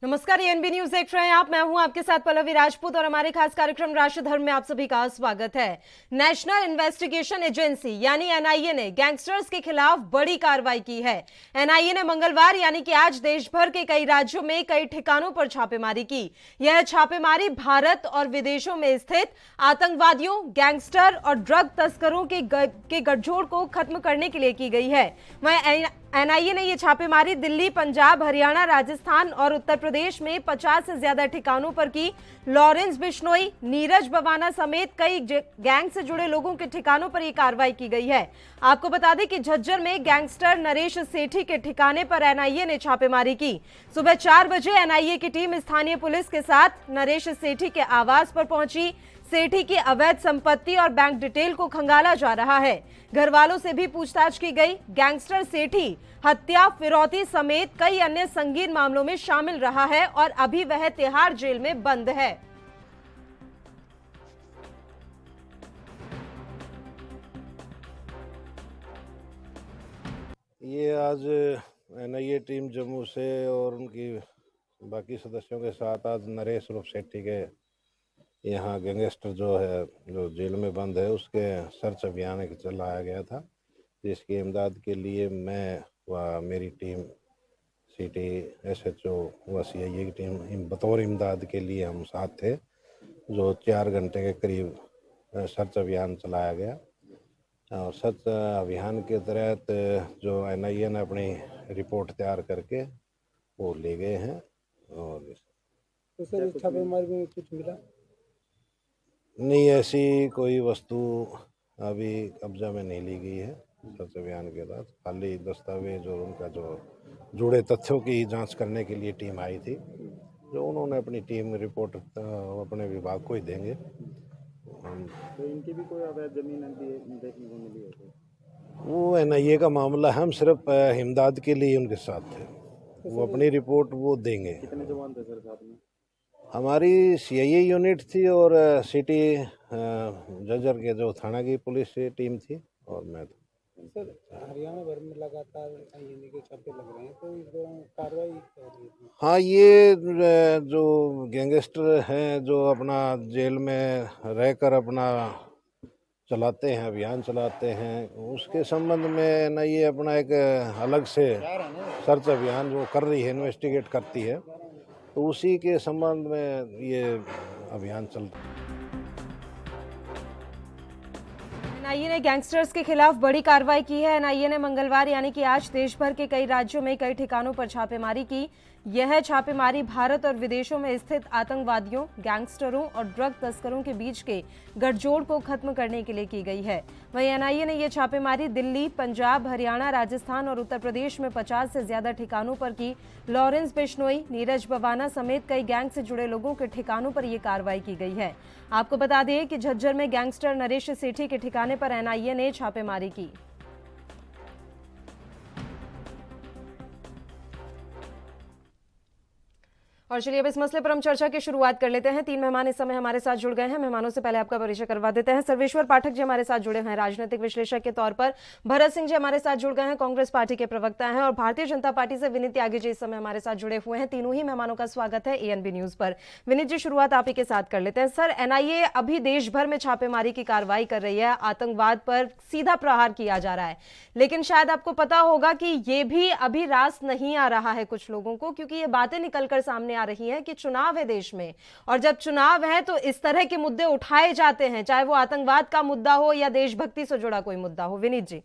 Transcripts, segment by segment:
नमस्कार, ANB news देख रहे हैं आप। मैं हूं आपके साथ पल्लवी राजपूत और हमारे खास कार्यक्रम राष्ट्र धर्म में आप सभी का स्वागत है। नेशनल इन्वेस्टिगेशन एजेंसी यानी एनआईए ने गैंगस्टर्स के खिलाफ बड़ी कार्रवाई की है। एनआईए ने मंगलवार यानी कि आज देश भर के कई राज्यों में कई ठिकानों पर छापेमारी की। यह छापेमारी भारत और विदेशों में स्थित आतंकवादियों, गैंगस्टर और ड्रग तस्करों के गठजोड़ को खत्म करने के लिए की गई है। वहीं एनआईए ने यह छापेमारी दिल्ली, पंजाब, हरियाणा, राजस्थान और उत्तर प्रदेश में 50 से ज्यादा ठिकानों पर की। लॉरेंस बिश्नोई, नीरज बवाना समेत कई गैंग से जुड़े लोगों के ठिकानों पर यह कार्रवाई की गई है। आपको बता दें कि झज्जर में गैंगस्टर नरेश सेठी के ठिकाने पर एनआईए ने छापेमारी की। सुबह 4 बजे एनआईए की टीम स्थानीय पुलिस के साथ नरेश सेठी के आवास पर पहुंची। सेठी की अवैध संपत्ति और बैंक डिटेल को खंगाला जा रहा है। घर वालों से भी पूछताछ की गई। गैंगस्टर सेठी हत्या, फिरौती समेत कई अन्य संगीन मामलों में शामिल रहा है और अभी वह तिहाड़ जेल में बंद है। ये आज एनआईए टीम जम्मू से और उनकी बाकी सदस्यों के साथ आज नरेश उर्फ सेठी के यहाँ गैंगस्टर जो है, जो जेल में बंद है, उसके सर्च अभियान एक चलाया गया था, जिसकी इमदाद के लिए मैं व मेरी टीम सिटी एसएचओ व सीआईए की टीम बतौर इमदाद के लिए हम साथ थे। जो 4 घंटे के करीब सर्च अभियान चलाया गया और सर्च अभियान के तहत जो एनआईए ने अपनी रिपोर्ट तैयार करके वो ले गए हैं। और तो सर इस छापेमारी में कुछ मिला? नहीं, ऐसी कोई वस्तु अभी कब्जा में नहीं ली गई है। सर्च अभियान के तहत खाली दस्तावेज और उनका जो जुड़े तथ्यों की जांच करने के लिए टीम आई थी, जो उन्होंने अपनी टीम रिपोर्ट अपने विभाग को ही देंगे। तो इनकी भी कोई अवैध जमीन देखने को मिली है? वो एनआईए का मामला, हम सिर्फ इमदाद के लिए उनके साथ थे। वो अपनी रिपोर्ट वो देंगे। कितने जवान थे सर साथ में? हमारी सीआईए यूनिट थी और सिटी जज्जर के जो थाना की पुलिस टीम थी और मैं था। सर हरियाणा भर में लगातार आईएनए के छापे लग रहे हैं, तो इस दौरान कार्रवाई क्या हो रही है? हाँ, ये जो गैंगस्टर हैं जो अपना जेल में रहकर अपना चलाते हैं, अभियान चलाते हैं, उसके संबंध में ना ये अपना एक अलग से सर्च अभियान जो कर रही है, इन्वेस्टिगेट करती है, तो उसी के संबंध में ये अभियान चल रहा है। एनआईए ने गैंगस्टर्स के खिलाफ बड़ी कार्रवाई की है। एनआईए ने मंगलवार यानी कि आज देश भर के कई राज्यों में कई ठिकानों पर छापेमारी की। यह छापेमारी भारत और विदेशों में स्थित आतंकवादियों, गैंगस्टरों और ड्रग तस्करों के बीच के गठजोड़ को खत्म करने के लिए की गई है। वहीं एनआईए ने यह छापेमारी दिल्ली, पंजाब, हरियाणा, राजस्थान और उत्तर प्रदेश में 50 से ज्यादा ठिकानों पर की। लॉरेंस बिश्नोई, नीरज बवाना समेत कई गैंग से जुड़े लोगों के ठिकानों पर यह कार्रवाई की गई है। आपको बता दें कि झज्जर में गैंगस्टर नरेश सेठी के ठिकाने पर एनआईए ने छापेमारी की। और चलिए अब इस मसले पर हम चर्चा की शुरुआत कर लेते हैं। 3 मेहमान इस समय हमारे साथ जुड़ गए हैं। मेहमानों से पहले आपका परिचय करवा देते हैं। सर्वेश्वर पाठक जी हमारे साथ जुड़े हैं, राजनीतिक विश्लेषक के तौर पर। भरत सिंह जी हमारे साथ जुड़ गए हैं, कांग्रेस पार्टी के प्रवक्ता हैं। और भारतीय जनता पार्टी से विनीत त्यागी जी इस समय हमारे साथ जुड़े हुए हैं। तीनों ही मेहमानों का स्वागत है एएनबी न्यूज पर। विनीत जी, शुरुआत आप ही के साथ कर लेते हैं। सर, एनआईए अभी देश भर में छापेमारी की कार्रवाई कर रही है, आतंकवाद पर सीधा प्रहार किया जा रहा है, लेकिन शायद आपको पता होगा कि ये भी अभी रास नहीं आ रहा है कुछ लोगों को, क्योंकि ये बातें निकलकर सामने आ रही हैं कि चुनाव है देश में, और जब चुनाव है तो इस तरह के मुद्दे उठाए जाते हैं, चाहे वो आतंकवाद का मुद्दा हो या देशभक्ति से जुड़ा कोई मुद्दा हो। विनीत जी।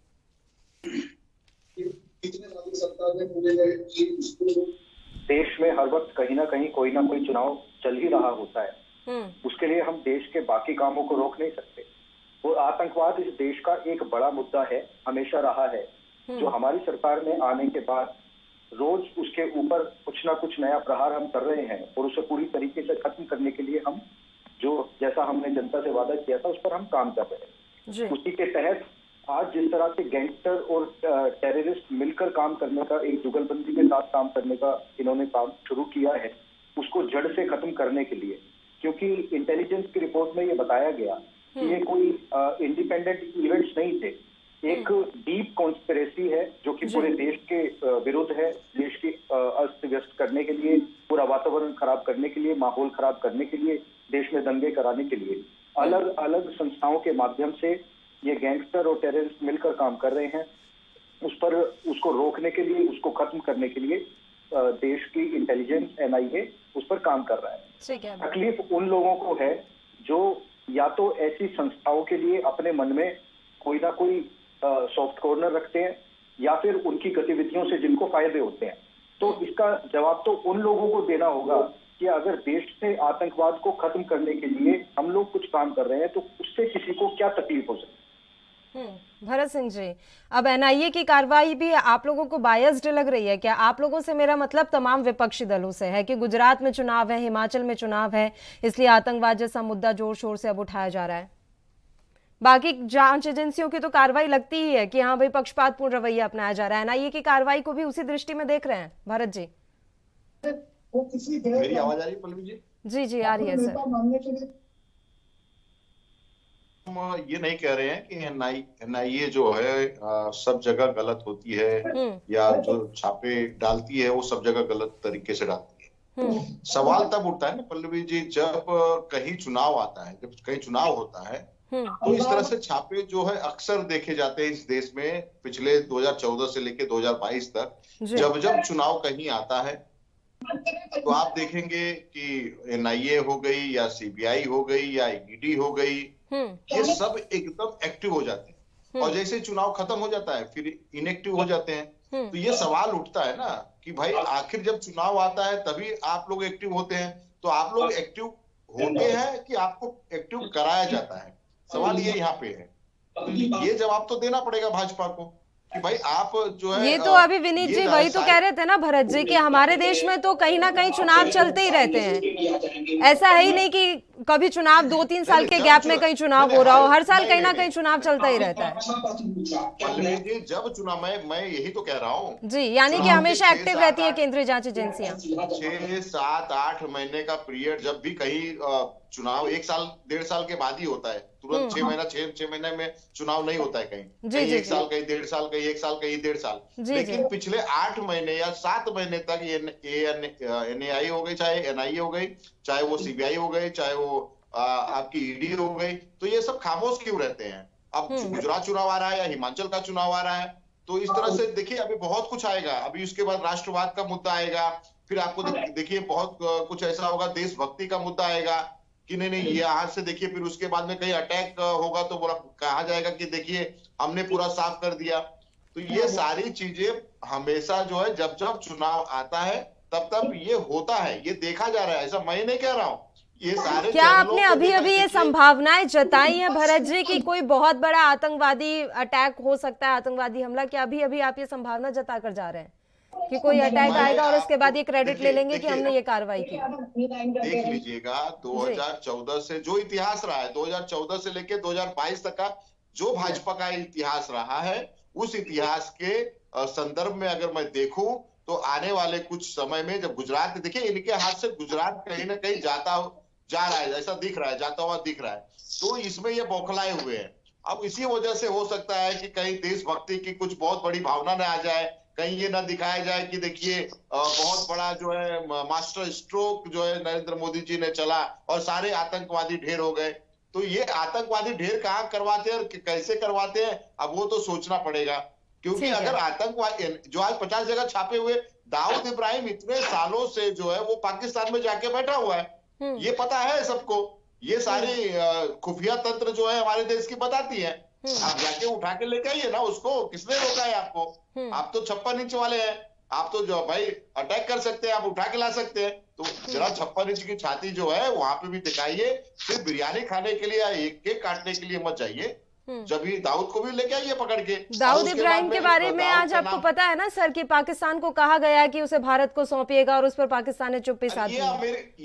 देश में हर वक्त कहीं ना कहीं कोई ना कोई चुनाव चल ही रहा होता है। उसके लिए हम देश के बाकी कामों को रोक नहीं सकते। वो आतंकवाद इस देश का एक बड़ा मुद्दा है, हमेशा रहा है, जो हमारी सरकार में आने के बाद रोज उसके ऊपर कुछ ना कुछ नया प्रहार हम कर रहे हैं और उसे पूरी तरीके से खत्म करने के लिए हम जो जैसा हमने जनता से वादा किया था उस पर हम काम कर रहे हैं। उसी के तहत आज जिस तरह से गैंगस्टर और टेररिस्ट मिलकर काम करने का, एक जुगलबंदी के साथ काम करने का इन्होंने काम शुरू किया है, उसको जड़ से खत्म करने के लिए, क्योंकि इंटेलिजेंस की रिपोर्ट में ये बताया गया कि ये कोई इंडिपेंडेंट इवेंट्स नहीं थे, एक डीप कॉन्स्पिरेसी है जो कि पूरे देश के विरुद्ध है, देश की अस्त व्यस्त करने के लिए, पूरा वातावरण खराब करने के लिए, माहौल खराब करने के लिए, देश में दंगे कराने के लिए अलग अलग संस्थाओं के माध्यम से ये गैंगस्टर और टेररिस्ट मिलकर काम कर रहे हैं। उसको रोकने के लिए, उसको खत्म करने के लिए देश की इंटेलिजेंस NIA उस पर काम कर रहा है। तकलीफ उन लोगों को है जो या तो ऐसी संस्थाओं के लिए अपने मन में कोई ना कोई सॉफ्ट कॉर्नर रखते हैं या फिर उनकी गतिविधियों से जिनको फायदे होते हैं। तो इसका जवाब तो उन लोगों को देना होगा कि अगर देश से आतंकवाद को खत्म करने के लिए हम लोग कुछ काम कर रहे हैं तो उससे किसी को क्या तकलीफ हो सकती है। भरत सिंह जी, अब NIA की कार्रवाई भी आप लोगों को बायस्ड लग रही है क्या? आप लोगों से मेरा मतलब तमाम विपक्षी दलों से है कि गुजरात में चुनाव है, हिमाचल में चुनाव है, इसलिए आतंकवाद जैसा मुद्दा जोर शोर से अब उठाया जा रहा है। बाकी जांच एजेंसियों की तो कार्रवाई लगती ही है कि हाँ भाई पक्षपातपूर्ण रवैया अपनाया जा रहा है। NIA की कार्रवाई को भी उसी दृष्टि में देख रहे हैं भरत जी? मेरी आवाज आ रही है पल्लवी जी? जी जी आ रही है सर। हम ये नहीं कह रहे हैं कि NIA जो है सब जगह गलत होती है या जो छापे डालती है वो सब जगह गलत तरीके से डालती है। सवाल तब उठता है ना पल्लवी जी, जब कहीं चुनाव आता है, जब कहीं चुनाव होता है तो इस तरह से छापे जो है अक्सर देखे जाते हैं इस देश में। पिछले 2014 से लेके 2022 तक जब जब चुनाव कहीं आता है तो आप देखेंगे कि NIA हो गई या CBI हो गई या ED हो गई, ये सब एकदम एक्टिव हो जाते हैं और जैसे चुनाव खत्म हो जाता है फिर इनएक्टिव हो जाते हैं। तो ये सवाल उठता है ना कि भाई आखिर जब चुनाव आता है तभी आप लोग एक्टिव होते हैं, तो आप लोग एक्टिव होते हैं कि आपको एक्टिव कराया जाता है? सवाल ये यहाँ पे है। तो ये जवाब तो देना पड़ेगा भाजपा को कि भाई आप जो है, ये तो अभी विनीत जी वही तो कह रहे थे ना भरत जी कि हमारे देश में तो कहीं ना कहीं चुनाव चलते ही रहते हैं। ऐसा है ही नहीं कि कभी चुनाव 2-3 साल के गैप में कहीं चुनाव हो रहा हो, हर साल कहीं ना कहीं चुनाव चलता ही रहता है। जब चुनाव मैं यही तो कह रहा हूँ जी, यानी कि हमेशा एक्टिव रहती है केंद्रीय जांच एजेंसियां। 6, 7, 8 महीने का पीरियड जब भी कहीं चुनाव 1 साल 1.5 साल के बाद ही होता है, तुरंत 6 महीने में चुनाव नहीं होता है। कहीं 1 साल, कहीं 1.5 साल, कहीं 1 साल, कहीं 1.5 साल। लेकिन पिछले 8 महीने या 7 महीने तक ये NAI हो गई, चाहे NIA हो गई, चाहे वो CBI हो गई, चाहे वो आपकी ED हो गई, तो ये सब खामोश क्यों रहते हैं? अब गुजरात चुनाव आ रहा है या हिमाचल का चुनाव आ रहा है, तो इस तरह से देखिए अभी बहुत कुछ आएगा। अभी उसके बाद राष्ट्रवाद का मुद्दा आएगा, फिर आपको देखिए बहुत कुछ ऐसा होगा, देशभक्ति का मुद्दा आएगा कि नहीं ये आज से देखिए, फिर उसके बाद में कहीं अटैक होगा तो बोला कहा जाएगा कि देखिए हमने पूरा साफ कर दिया। तो ये सारी चीजें हमेशा जो है जब जब चुनाव आता है तब ये होता है, ये देखा जा रहा है। ऐसा मैं नहीं कह रहा हूँ, ये सारे क्या आपने अभी ये संभावनाएं जताई हैं भरत जी कि कोई बहुत बड़ा आतंकवादी अटैक हो सकता है, आतंकवादी हमला? क्या अभी आप ये संभावना जता कर जा रहे हैं कि कोई अटैक आएगा और उसके बाद ये क्रेडिट ले लेंगे कि हमने ये कार्रवाई की? देख लीजिएगा 2014 से जो इतिहास रहा है, 2014 से लेके 2022 तक का जो भाजपा का इतिहास रहा है, उस इतिहास के संदर्भ में अगर मैं देखूं तो आने वाले कुछ समय में जब गुजरात, देखिए इनके हाथ से गुजरात कहीं ना कहीं जा रहा है, ऐसा दिख रहा है, जाता हुआ दिख रहा है, तो इसमें ये बौखलाए हुए हैं। अब इसी वजह से हो सकता है कि कहीं देशभक्ति की कुछ बहुत बड़ी भावना न आ जाए, कहीं ये ना दिखाया जाए कि देखिए बहुत बड़ा जो है मास्टर स्ट्रोक जो है नरेंद्र मोदी जी ने चला और सारे आतंकवादी ढेर हो गए। तो ये आतंकवादी ढेर कहाँ करवाते हैं और कैसे करवाते हैं, अब वो तो सोचना पड़ेगा। क्योंकि अगर आतंकवादी जो आज 50 जगह छापे हुए, दाऊद इब्राहिम इतने सालों से जो है वो पाकिस्तान में जाके बैठा हुआ है, ये पता है सबको। ये सारी खुफिया तंत्र जो है हमारे देश की बताती है। आप जाके उठा के लेके आइए ना उसको, किसने रोका है आपको? आप तो 56 इंच वाले हैं, आप तो जो भाई अटैक कर सकते हैं, आप उठा के ला सकते हैं। तो जरा 56 इंच की छाती जो है वहां पे भी दिखाइए, सिर्फ बिरयानी खाने के लिए या एक केक काटने के लिए मत जाइए। जब ये दाऊद को भी लेके आइए पकड़ के। दाऊद इब्राहिम के बारे में आज आपको पता है ना सर कि पाकिस्तान को कहा गया कि उसे भारत को सौंपिएगा और उस पर पाकिस्तान ने चुप्पी साध दी।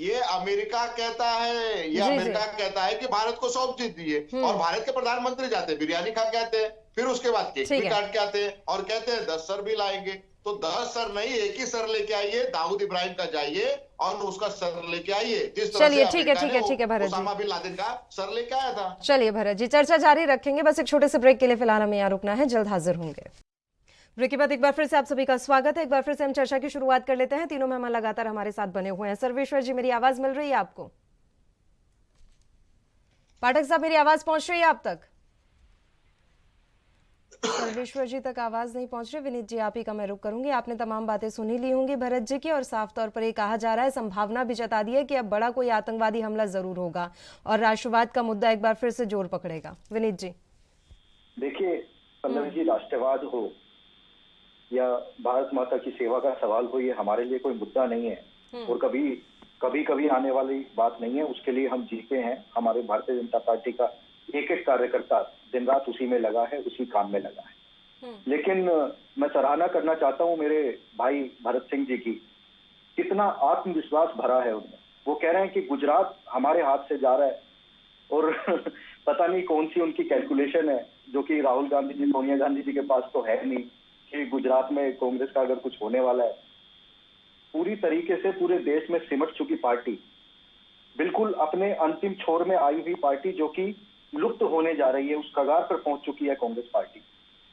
ये अमेरिका कहता है, ये अमेरिका कहता है कि भारत को सौंप दीजिए और भारत के प्रधानमंत्री जाते हैं बिरयानी खा के आते हैं, फिर उसके बाद केक भी काट के आते हैं और कहते हैं 10 सर भी लाएंगे। तो 10 सर नहीं, एक ही सर लेके आइए, दाऊद इब्राहिम का जाइए और उसका सर लेके आइए, जिस तरह चलिए से ठीक है अमेरिका ने ठीक है Bharat ji, Osama bin Laden का सर लेके आया था। चलिए भरत जी, चर्चा जारी रखेंगे, बस एक छोटे से ब्रेक के लिए फिलहाल हमें यहाँ रुकना है, जल्द हाजिर होंगे। ब्रेक के बाद एक बार फिर से आप सभी का स्वागत है। एक बार फिर से हम चर्चा की शुरुआत कर लेते हैं। तीनों मेहमान लगातार हमारे साथ बने हुए हैं। सर्वेश्वर जी, मेरी आवाज मिल रही है आपको? पाठक साहब, मेरी आवाज पहुंच रही है आप तक? सर्वेश्वर जी तक आवाज नहीं पहुंच रही। विनीत जी, आप ही का मैं रुख करूंगी। आपने तमाम बातें सुनी ली होंगी भरत जी की, और साफ तौर पर ये कहा जा रहा है, संभावना भी जता दी है कि अब बड़ा कोई आतंकवादी हमला जरूर होगा और राष्ट्रवाद का मुद्दा एक बार फिर से जोर पकड़ेगा। विनीत जी, देखिए पल्लवी जी, राष्ट्रवाद हो या भारत माता की सेवा का सवाल हो, ये हमारे लिए कोई मुद्दा नहीं है और कभी कभी आने वाली बात नहीं है। उसके लिए हम जीते हैं। हमारे भारतीय जनता पार्टी का एक एक कार्यकर्ता दिन रात उसी में लगा है, उसी काम में लगा है। लेकिन मैं सराहना करना चाहता हूँ मेरे भाई भरत सिंह जी की, कितना आत्मविश्वास भरा है उनमें। वो कह रहे हैं कि गुजरात हमारे हाथ से जा रहा है और पता नहीं कौन सी उनकी कैलकुलेशन है, जो कि राहुल गांधी जी, सोनिया गांधी जी के पास तो है नहीं, कि गुजरात में कांग्रेस का अगर कुछ होने वाला है। पूरी तरीके से पूरे देश में सिमट चुकी पार्टी, बिल्कुल अपने अंतिम छोर में आई हुई पार्टी, जो कि लुप्त होने जा रही है, उस कगार पर पहुंच चुकी है कांग्रेस पार्टी।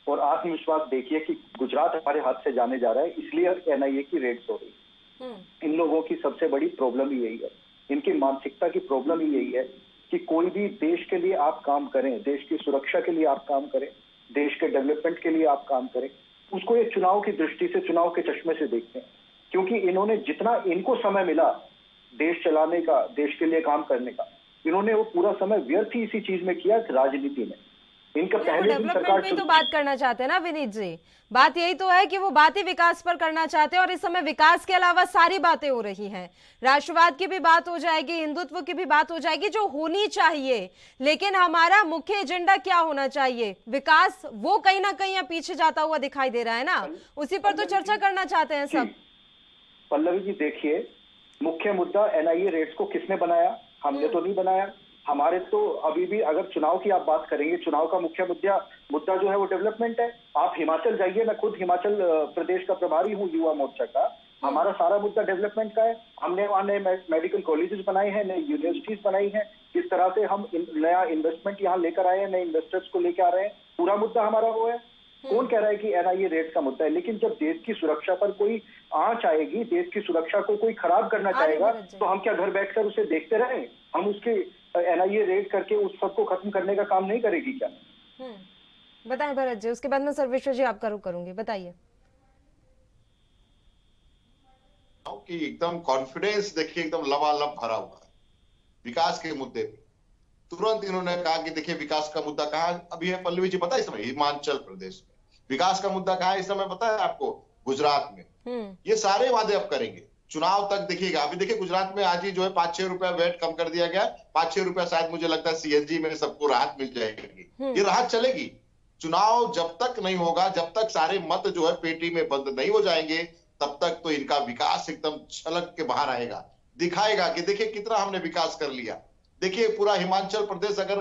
और आत्मविश्वास देखिए कि गुजरात हमारे हाथ से जाने जा रहा है, इसलिए एनआईए की रेड्स हो रही है। इन लोगों की सबसे बड़ी प्रॉब्लम ही यही है, इनकी मानसिकता की प्रॉब्लम ही यही है कि कोई भी देश के लिए आप काम करें, देश की सुरक्षा के लिए आप काम करें, देश के डेवलपमेंट के लिए आप काम करें, उसको ये चुनाव की दृष्टि से, चुनाव के चश्मे से देखते हैं। क्योंकि इन्होंने जितना इनको समय मिला देश चलाने का, देश के लिए काम करने का, इन्होंने वो पूरा समय व्यर्थ ही इसी चीज में किया, राजनीति में। इनका पहले दिन सरकार में तो बात करना चाहते हैं ना विनीत जी, बात यही तो है कि वो बात ही विकास पर करना चाहते हैं और इस समय विकास के अलावा सारी बातें हो रही हैं। राष्ट्रवाद की भी बात हो जाएगी, हिंदुत्व की भी बात हो जाएगी, जो होनी चाहिए। लेकिन हमारा मुख्य एजेंडा क्या होना चाहिए? विकास, वो कहीं ना कहीं पीछे जाता हुआ दिखाई दे रहा है ना, उसी पर तो चर्चा करना चाहते हैं सब। पल्लवी जी देखिए, मुख्य मुद्दा एनआईए रेड्स को किसने बनाया? हमने तो नहीं बनाया। हमारे तो अभी भी अगर चुनाव की आप बात करेंगे, चुनाव का मुख्य मुद्दा जो है वो डेवलपमेंट है। आप हिमाचल जाइए, मैं खुद हिमाचल प्रदेश का प्रभारी हूँ युवा मोर्चा का, हमारा सारा मुद्दा डेवलपमेंट का है। हमने वहाँ नए मेडिकल कॉलेजेस बनाए हैं, नई यूनिवर्सिटीज बनाई हैं, किस तरह से हम नया इन्वेस्टमेंट यहाँ लेकर आए हैं, नए इन्वेस्टर्स को लेकर आ रहे हैं, पूरा मुद्दा हमारा वो है। कौन कह रहा है कि एनआईए रेड्स का मुद्दा है? लेकिन जब देश की सुरक्षा पर कोई आंच आएगी, देश की सुरक्षा को कोई खराब करना चाहेगा, तो हम क्या घर बैठकर उसे देखते रहें? हम उसके एनआईए रेड करके उस सबको खत्म करने का काम नहीं करेगी क्या? बताएं भरत जी, उसके बाद में सर्वेश्वर जी आपका रुख करूंगी, बताइए। कि एकदम कॉन्फिडेंस देखिए, एकदम लबालब भरा हुआ है विकास के मुद्दे पे। तुरंत इन्होंने कहा कि देखिए विकास का मुद्दा कहाँ अभी है पल्लवी जी, पता है इस समय हिमाचल प्रदेश में विकास का मुद्दा कहाँ है इस समय, पता है आपको? गुजरात में। ये सारे वादे अब करेंगे, चुनाव तक देखिएगा। अभी देखिए गुजरात में आज ही जो है 5-6 रुपया वेट कम कर दिया गया, 5-6 रुपया शायद मुझे लगता है सीएनजी में सबको राहत मिल जाएगी। ये राहत चलेगी। चुनाव जब तक नहीं होगा, जब तक सारे मत जो है पेटी में बंद नहीं हो जाएंगे, तब तक तो इनका विकास एकदम छलक के बाहर आएगा, दिखाएगा कि देखिए कितना हमने विकास कर लिया। देखिए पूरा हिमाचल प्रदेश अगर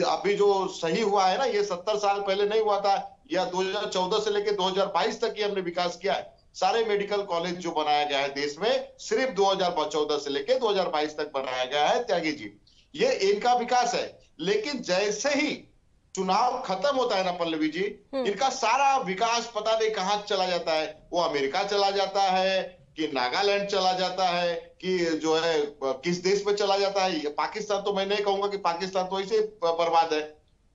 अभी जो सही हुआ है ना, ये 70 साल पहले नहीं हुआ था, या 2014 से लेकर 2022 तक ही हमने विकास किया है। सारे मेडिकल कॉलेज जो बनाया गया है देश में, सिर्फ 2014 से लेकर 2022 तक बनाया गया है त्यागी जी, ये इनका विकास है। लेकिन जैसे ही चुनाव खत्म होता है ना पल्लवी जी, इनका सारा विकास पता नहीं कहां चला जाता है। वो अमेरिका चला जाता है, कि नागालैंड चला जाता है, कि जो है किस देश में चला जाता है। पाकिस्तान तो मैं नहीं कहूंगा कि पाकिस्तान तो ऐसे बर्बाद है।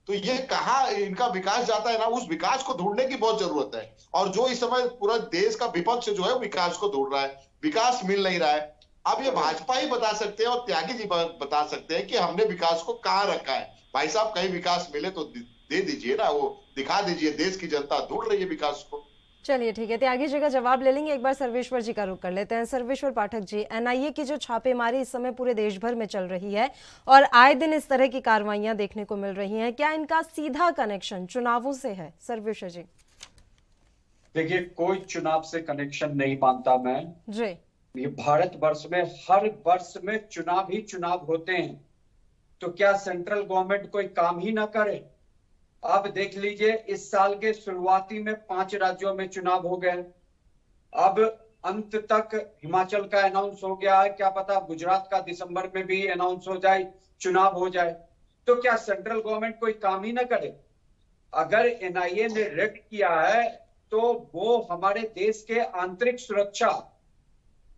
तो ये कहाँ इनका विकास जाता है ना, उस विकास को ढूंढने की बहुत जरूरत है। और जो इस समय पूरा देश का विपक्ष जो है विकास को ढूंढ रहा है, विकास मिल नहीं रहा है। अब ये भाजपा ही बता सकते हैं और त्यागी जी बता सकते हैं कि हमने विकास को कहाँ रखा है। भाई साहब कहीं विकास मिले तो दे दीजिए ना, वो दिखा दीजिए। देश की जनता ढूंढ रही है विकास को। चलिए ठीक है, त्यागी जी का जवाब ले लेंगे। एक बार सर्वेश्वर जी का रुख कर लेते हैं। सर्वेश्वर पाठक जी, एनआईए की जो छापेमारी इस समय पूरे देश भर में चल रही है और आए दिन इस तरह की कार्रवाइयां देखने को मिल रही हैं, क्या इनका सीधा कनेक्शन चुनावों से है? सर्वेश्वर जी देखिए, कोई चुनाव से कनेक्शन नहीं मानता मैं जी। ये भारतवर्ष में हर वर्ष में चुनाव ही चुनाव होते हैं, तो क्या सेंट्रल गवर्नमेंट कोई काम ही ना करे? आप देख लीजिए, इस साल के शुरुआती में 5 राज्यों में चुनाव हो गए। अब अंत तक हिमाचल का अनाउंस हो गया है, क्या पता गुजरात का दिसंबर में भी अनाउंस हो जाए, चुनाव हो जाए, तो क्या सेंट्रल गवर्नमेंट कोई काम ही ना करे? अगर एनआईए ने रेड किया है तो वो हमारे देश के आंतरिक सुरक्षा,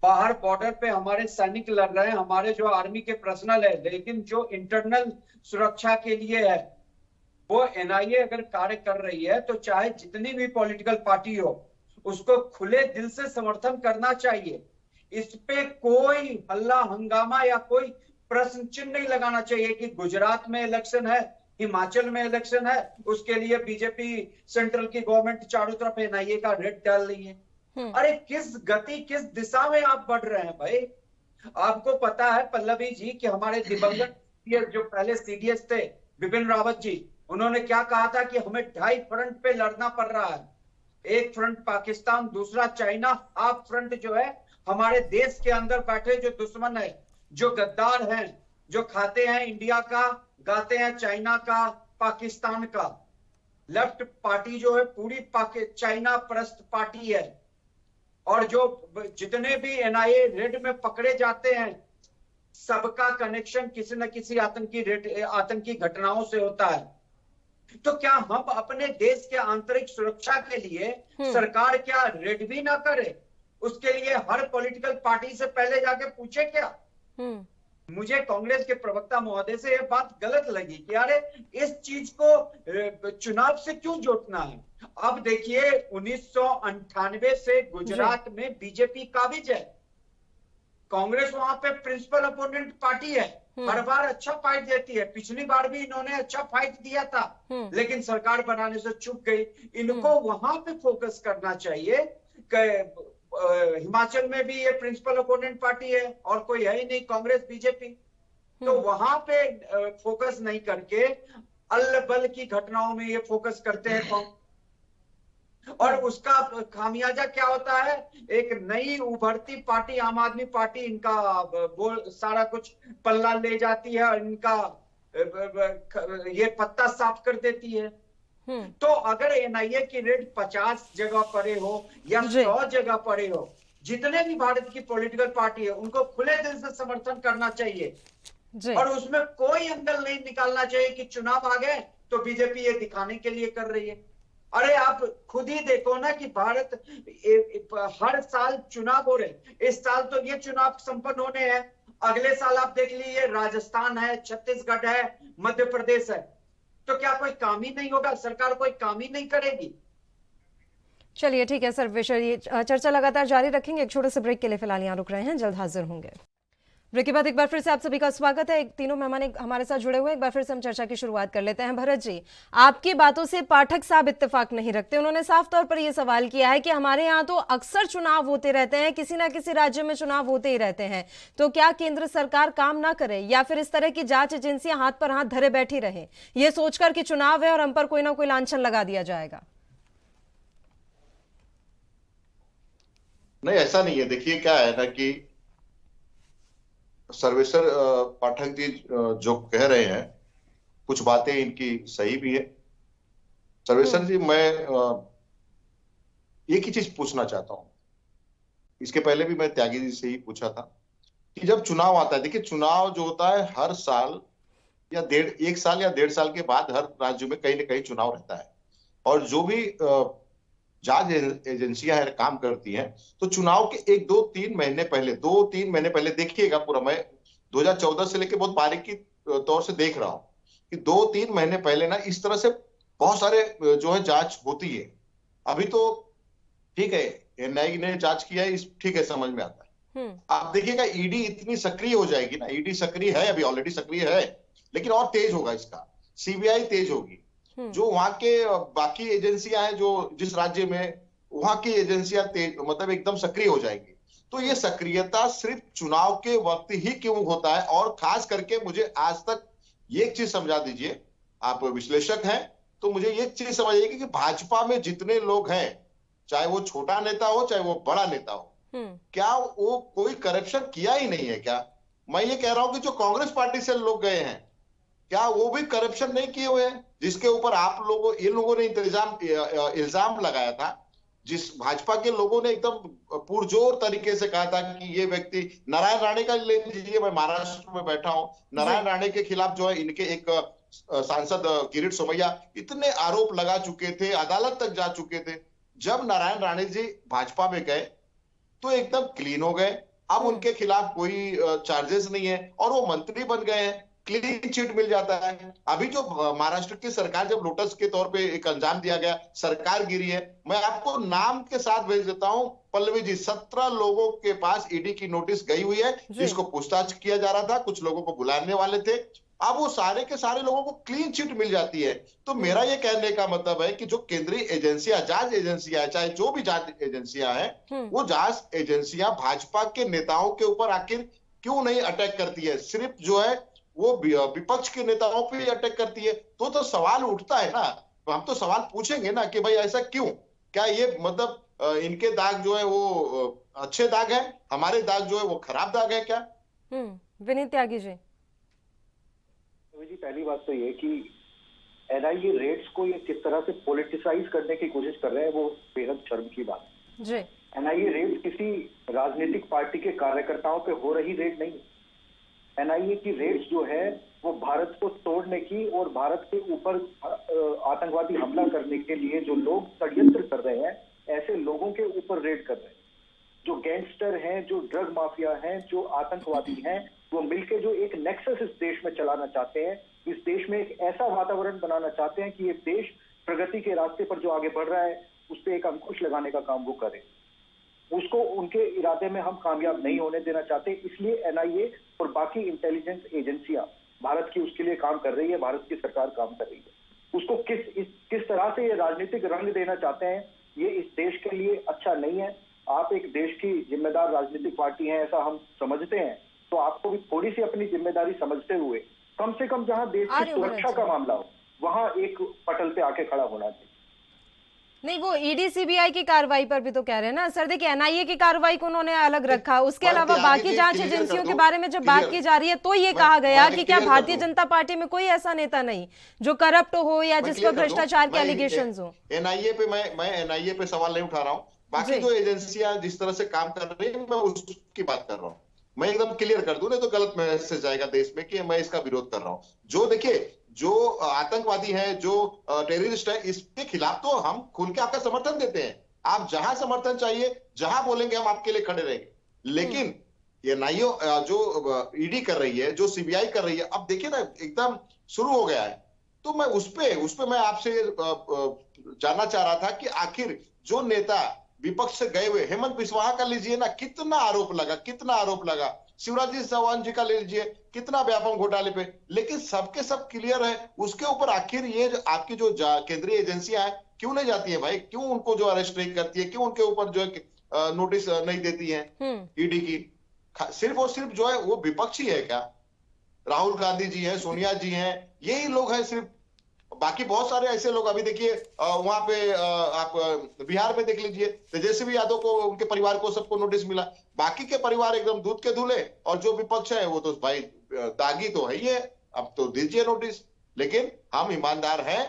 बाहर बॉर्डर पे हमारे सैनिक लड़ रहे हैं, हमारे जो आर्मी के पर्सनल है, लेकिन जो इंटरनल सुरक्षा के लिए है वो एनआईए अगर कार्य कर रही है तो चाहे जितनी भी पॉलिटिकल पार्टी हो उसको खुले दिल से समर्थन करना चाहिए। इस पे कोई हल्ला हंगामा या कोई प्रश्न चिन्ह नहीं लगाना चाहिए कि गुजरात में इलेक्शन है, हिमाचल में इलेक्शन है, उसके लिए बीजेपी सेंट्रल की गवर्नमेंट चारों तरफ एनआईए का रेड डाल रही है। अरे किस गति, किस दिशा में आप बढ़ रहे हैं भाई? आपको पता है पल्लवी जी कि हमारे दिवंगत जो पहले सीडीएस थे बिपिन रावत जी, उन्होंने क्या कहा था कि हमें 2 फ्रंट पे लड़ना पड़ रहा है, एक फ्रंट पाकिस्तान, दूसरा चाइना, हाफ फ्रंट जो है हमारे देश के अंदर बैठे जो दुश्मन है, जो गद्दार हैं, जो खाते हैं इंडिया का, गाते हैं चाइना का, पाकिस्तान का। लेफ्ट पार्टी जो है पूरी चाइना परस्त पार्टी है, और जो जितने भी एनआईए रेड में पकड़े जाते हैं सबका कनेक्शन किसी न किसी आतंकी घटनाओं से होता है। तो क्या हम अपने देश के आंतरिक सुरक्षा के लिए सरकार क्या रेड भी ना करे? उसके लिए हर पॉलिटिकल पार्टी से पहले जाके पूछे क्या? मुझे कांग्रेस के प्रवक्ता महोदय से यह बात गलत लगी कि अरे इस चीज को चुनाव से क्यों जोड़ना है? अब देखिए 1998 से गुजरात में बीजेपी काबिज है, कांग्रेस वहां पे प्रिंसिपल अपोनेंट पार्टी है, हर बार अच्छा फाइट देती है, पिछली बार भी इन्होंने अच्छा फाइट दिया था लेकिन सरकार बनाने से चूक गई। इनको वहां पे फोकस करना चाहिए। हिमाचल में भी ये प्रिंसिपल अपोनेंट पार्टी है और कोई है ही नहीं, कांग्रेस बीजेपी, तो वहां पे फोकस नहीं करके अल्ल-बल की घटनाओं में ये फोकस करते हैं और उसका खामियाजा क्या होता है? एक नई उभरती पार्टी आम आदमी पार्टी इनका सारा कुछ पल्ला ले जाती है और इनका ये पत्ता साफ कर देती है। तो अगर एनआईए की रेड 50 जगह पड़े हो या 100 जगह पड़े हो, जितने भी भारत की पॉलिटिकल पार्टी है उनको खुले दिल से समर्थन करना चाहिए और उसमें कोई एंगल नहीं निकालना चाहिए कि चुनाव आ गए तो बीजेपी ये दिखाने के लिए कर रही है। अरे आप खुद ही देखो ना कि भारत हर साल चुनाव हो रहे, इस साल तो ये चुनाव संपन्न होने हैं, अगले साल आप देख लीजिए राजस्थान है, छत्तीसगढ़ है, मध्य प्रदेश है, तो क्या कोई काम ही नहीं होगा? सरकार कोई काम ही नहीं करेगी? चलिए ठीक है सर, विषय चर्चा लगातार जारी रखेंगे। एक छोटे से ब्रेक के लिए फिलहाल यहाँ रुक रहे हैं, जल्द हाजिर होंगे। ब्रेक के बाद एक बार फिर से आप सभी का स्वागत है। तीनों मेहमान हमारे साथ जुड़े हुए हैं। एक बार फिर से हम चर्चा की शुरुआत कर लेते हैं। भरत जी, आपकी बातों से पाठक साहब इत्तेफाक नहीं रखते। उन्होंने साफ तौर पर यह सवाल किया है कि हमारे यहाँ तो अक्सर चुनाव होते रहते हैं, किसी ना किसी राज्य में चुनाव होते ही रहते हैं, तो क्या केंद्र सरकार काम ना करे या फिर इस तरह की जांच एजेंसियां हाथ पर हाथ धरे बैठी रहे, ये सोचकर कि चुनाव है और हम पर कोई ना कोई लांछन लगा दिया जाएगा? नहीं, ऐसा नहीं है। देखिए क्या है ना कि सर्वेश्वर पाठक जी जो कह रहे हैं कुछ बातें इनकी सही भी है। सर्वेश्वर जी, मैं एक ही चीज पूछना चाहता हूं, इसके पहले भी मैं त्यागी जी से ही पूछा था कि जब चुनाव आता है, देखिए चुनाव जो होता है हर साल या 1 साल या 1.5 साल के बाद हर राज्य में कहीं ना कहीं चुनाव रहता है, और जो भी जांच एजेंसियां है काम करती हैं, तो चुनाव के 2-3 महीने पहले देखिएगा, पूरा मैं 2014 से लेके बहुत बारीकी तौर से देख रहा हूं कि 2-3 महीने पहले ना इस तरह से बहुत सारे जो है जांच होती है। अभी तो ठीक है एनआईए ने जांच किया है, ठीक है, समझ में आता है। आप देखिएगा ईडी इतनी सक्रिय हो जाएगी ना, ईडी सक्रिय है, अभी ऑलरेडी सक्रिय है, लेकिन और तेज होगा इसका, सीबीआई तेज होगी, जो वहां के बाकी एजेंसियां हैं जो जिस राज्य में, वहां की एजेंसियां तेज मतलब एकदम सक्रिय हो जाएंगी। तो ये सक्रियता सिर्फ चुनाव के वक्त ही क्यों होता है? और खास करके मुझे आज तक ये एक चीज समझा दीजिए, आप विश्लेषक हैं तो मुझे ये चीज समझाइए कि भाजपा में जितने लोग हैं, चाहे वो छोटा नेता हो चाहे वो बड़ा नेता हो, क्या वो कोई करप्शन किया ही नहीं है क्या? मैं ये कह रहा हूं कि जो कांग्रेस पार्टी से लोग गए हैं, क्या वो भी करप्शन नहीं किए हुए हैं? जिसके ऊपर आप लोगों इन लोगों ने इल्जाम लगाया था जिस भाजपा के लोगों ने एकदम पुरजोर तरीके से कहा था कि ये व्यक्ति, नारायण राणे का ले लीजिए, मैं महाराष्ट्र में बैठा हूं, नारायण राणे के खिलाफ जो है इनके एक सांसद किरीट सोमैया इतने आरोप लगा चुके थे, अदालत तक जा चुके थे। जब नारायण राणे जी भाजपा में गए तो एकदम क्लीन हो गए, अब उनके खिलाफ कोई चार्जेस नहीं है और वो मंत्री बन गए हैं, क्लीन चिट मिल जाता है। अभी जो महाराष्ट्र की सरकार जब लोटस के तौर पे एक अंजाम दिया गया, सरकार गिरी है, मैं आपको नाम के साथ भेज देता हूं पल्लवी जी, 17 लोगों के पास ईडी की नोटिस गई हुई है जिसको पूछताछ किया जा रहा था, कुछ लोगों को बुलाने वाले थे, अब वो सारे के सारे लोगों को क्लीन चिट मिल जाती है। तो मेरा ये कहने का मतलब है कि जो केंद्रीय एजेंसियां, जांच एजेंसियां, चाहे जो भी जांच एजेंसियां हैं, वो जांच एजेंसियां भाजपा के नेताओं के ऊपर आखिर क्यों नहीं अटैक करती है, सिर्फ जो है वो विपक्ष के नेताओं पे अटैक करती है। तो सवाल उठता है ना, हम तो सवाल पूछेंगे ना कि भाई ऐसा क्यों, क्या ये मतलब इनके दाग जो है वो अच्छे दाग है, हमारे दाग जो है वो खराब दाग है क्या? विनीत त्यागी जी। जी, पहली बात तो ये कि एनआईए रेड्स को ये किस तरह से पॉलिटिसाइज करने की कोशिश कर रहे हैं, वो बेहद शर्म की बात है जी। एनआईए रेड्स किसी राजनीतिक पार्टी के कार्यकर्ताओं पे हो रही रेड नहीं। एनआईए की रेड्स जो है वो भारत को तोड़ने की और भारत के ऊपर आतंकवादी हमला करने के लिए जो लोग षड्यंत्र कर रहे हैं, ऐसे लोगों के ऊपर रेड कर रहे हैं। जो गैंगस्टर हैं, जो ड्रग माफिया हैं, जो आतंकवादी हैं, वो मिलके जो एक नेक्सस इस देश में चलाना चाहते हैं, इस देश में एक ऐसा वातावरण बनाना चाहते हैं कि ये देश प्रगति के रास्ते पर जो आगे बढ़ रहा है उस पर एक अंकुश लगाने का काम वो करे। उसको उनके इरादे में हम कामयाब नहीं होने देना चाहते, इसलिए एनआईए और बाकी इंटेलिजेंस एजेंसियां भारत की उसके लिए काम कर रही है, भारत की सरकार काम कर रही है। उसको किस तरह से ये राजनीतिक रंग देना चाहते हैं, ये इस देश के लिए अच्छा नहीं है। आप एक देश की जिम्मेदार राजनीतिक पार्टी हैं ऐसा हम समझते हैं, तो आपको भी थोड़ी सी अपनी जिम्मेदारी समझते हुए कम से कम जहां देश की सुरक्षा का मामला हो वहां एक पटल पे आके खड़ा होना चाहिए। नहीं, वो ईडी सीबीआई की कार्रवाई पर भी तो कह रहे हैं ना सर। देखिए, एनआईए की कार्रवाई को उन्होंने अलग रखा, उसके अलावा बाकी जांच एजेंसियों के बारे में जब बात की जा रही है तो ये कहा गया कि क्या भारतीय जनता पार्टी में कोई ऐसा नेता नहीं जो करप्ट हो या जिस पर भ्रष्टाचार के एलिगेशंस हो। एनआईए पे मैं एनआईए पे सवाल नहीं उठा रहा हूँ, बाकी जो एजेंसियां जिस तरह से काम कर रही है मैं उसकी बात कर रहा हूँ। मैं एकदम क्लियर कर दूं, नहीं तो गलत मैसेज जाएगा देश में कि मैं इसका विरोध कर रहा हूँ। जो देखिए, जो आतंकवादी है, जो टेररिस्ट है, इसके खिलाफ तो हम खुल के आपका समर्थन देते हैं। आप जहां समर्थन चाहिए, जहां बोलेंगे हम आपके लिए खड़े रहेंगे। लेकिन ये एनआईए जो ईडी कर रही है, जो सीबीआई कर रही है, अब देखिए ना एकदम शुरू हो गया है। तो मैं उस पे मैं आपसे जानना चाह रहा था कि आखिर जो नेता विपक्ष से गए हुए, हेमंत बिस्वाहा का लीजिए ना, कितना आरोप लगा, शिवराज जी चौहान जी का ले लीजिए, कितना व्यापम घोटाले पे, लेकिन सबके सब क्लियर है। उसके ऊपर आखिर ये आपकी जो केंद्रीय एजेंसियां हैं क्यों नहीं जाती है भाई, क्यों उनको जो अरेस्ट नहीं करती है, क्यों उनके ऊपर जो है नोटिस नहीं देती है ईडी की? सिर्फ और सिर्फ जो है वो विपक्ष ही है क्या? राहुल गांधी जी हैं, सोनिया जी हैं, यही लोग हैं सिर्फ। बाकी बहुत सारे ऐसे लोग, अभी देखिए वहां पे आप बिहार में देख लीजिए, तेजस्वी यादव को, उनके परिवार को, सबको नोटिस मिला। बाकी के परिवार एकदम दूध के धुले, और जो विपक्ष है वो तो भाई दागी तो है ही है, अब तो दीजिए नोटिस। लेकिन हम ईमानदार हैं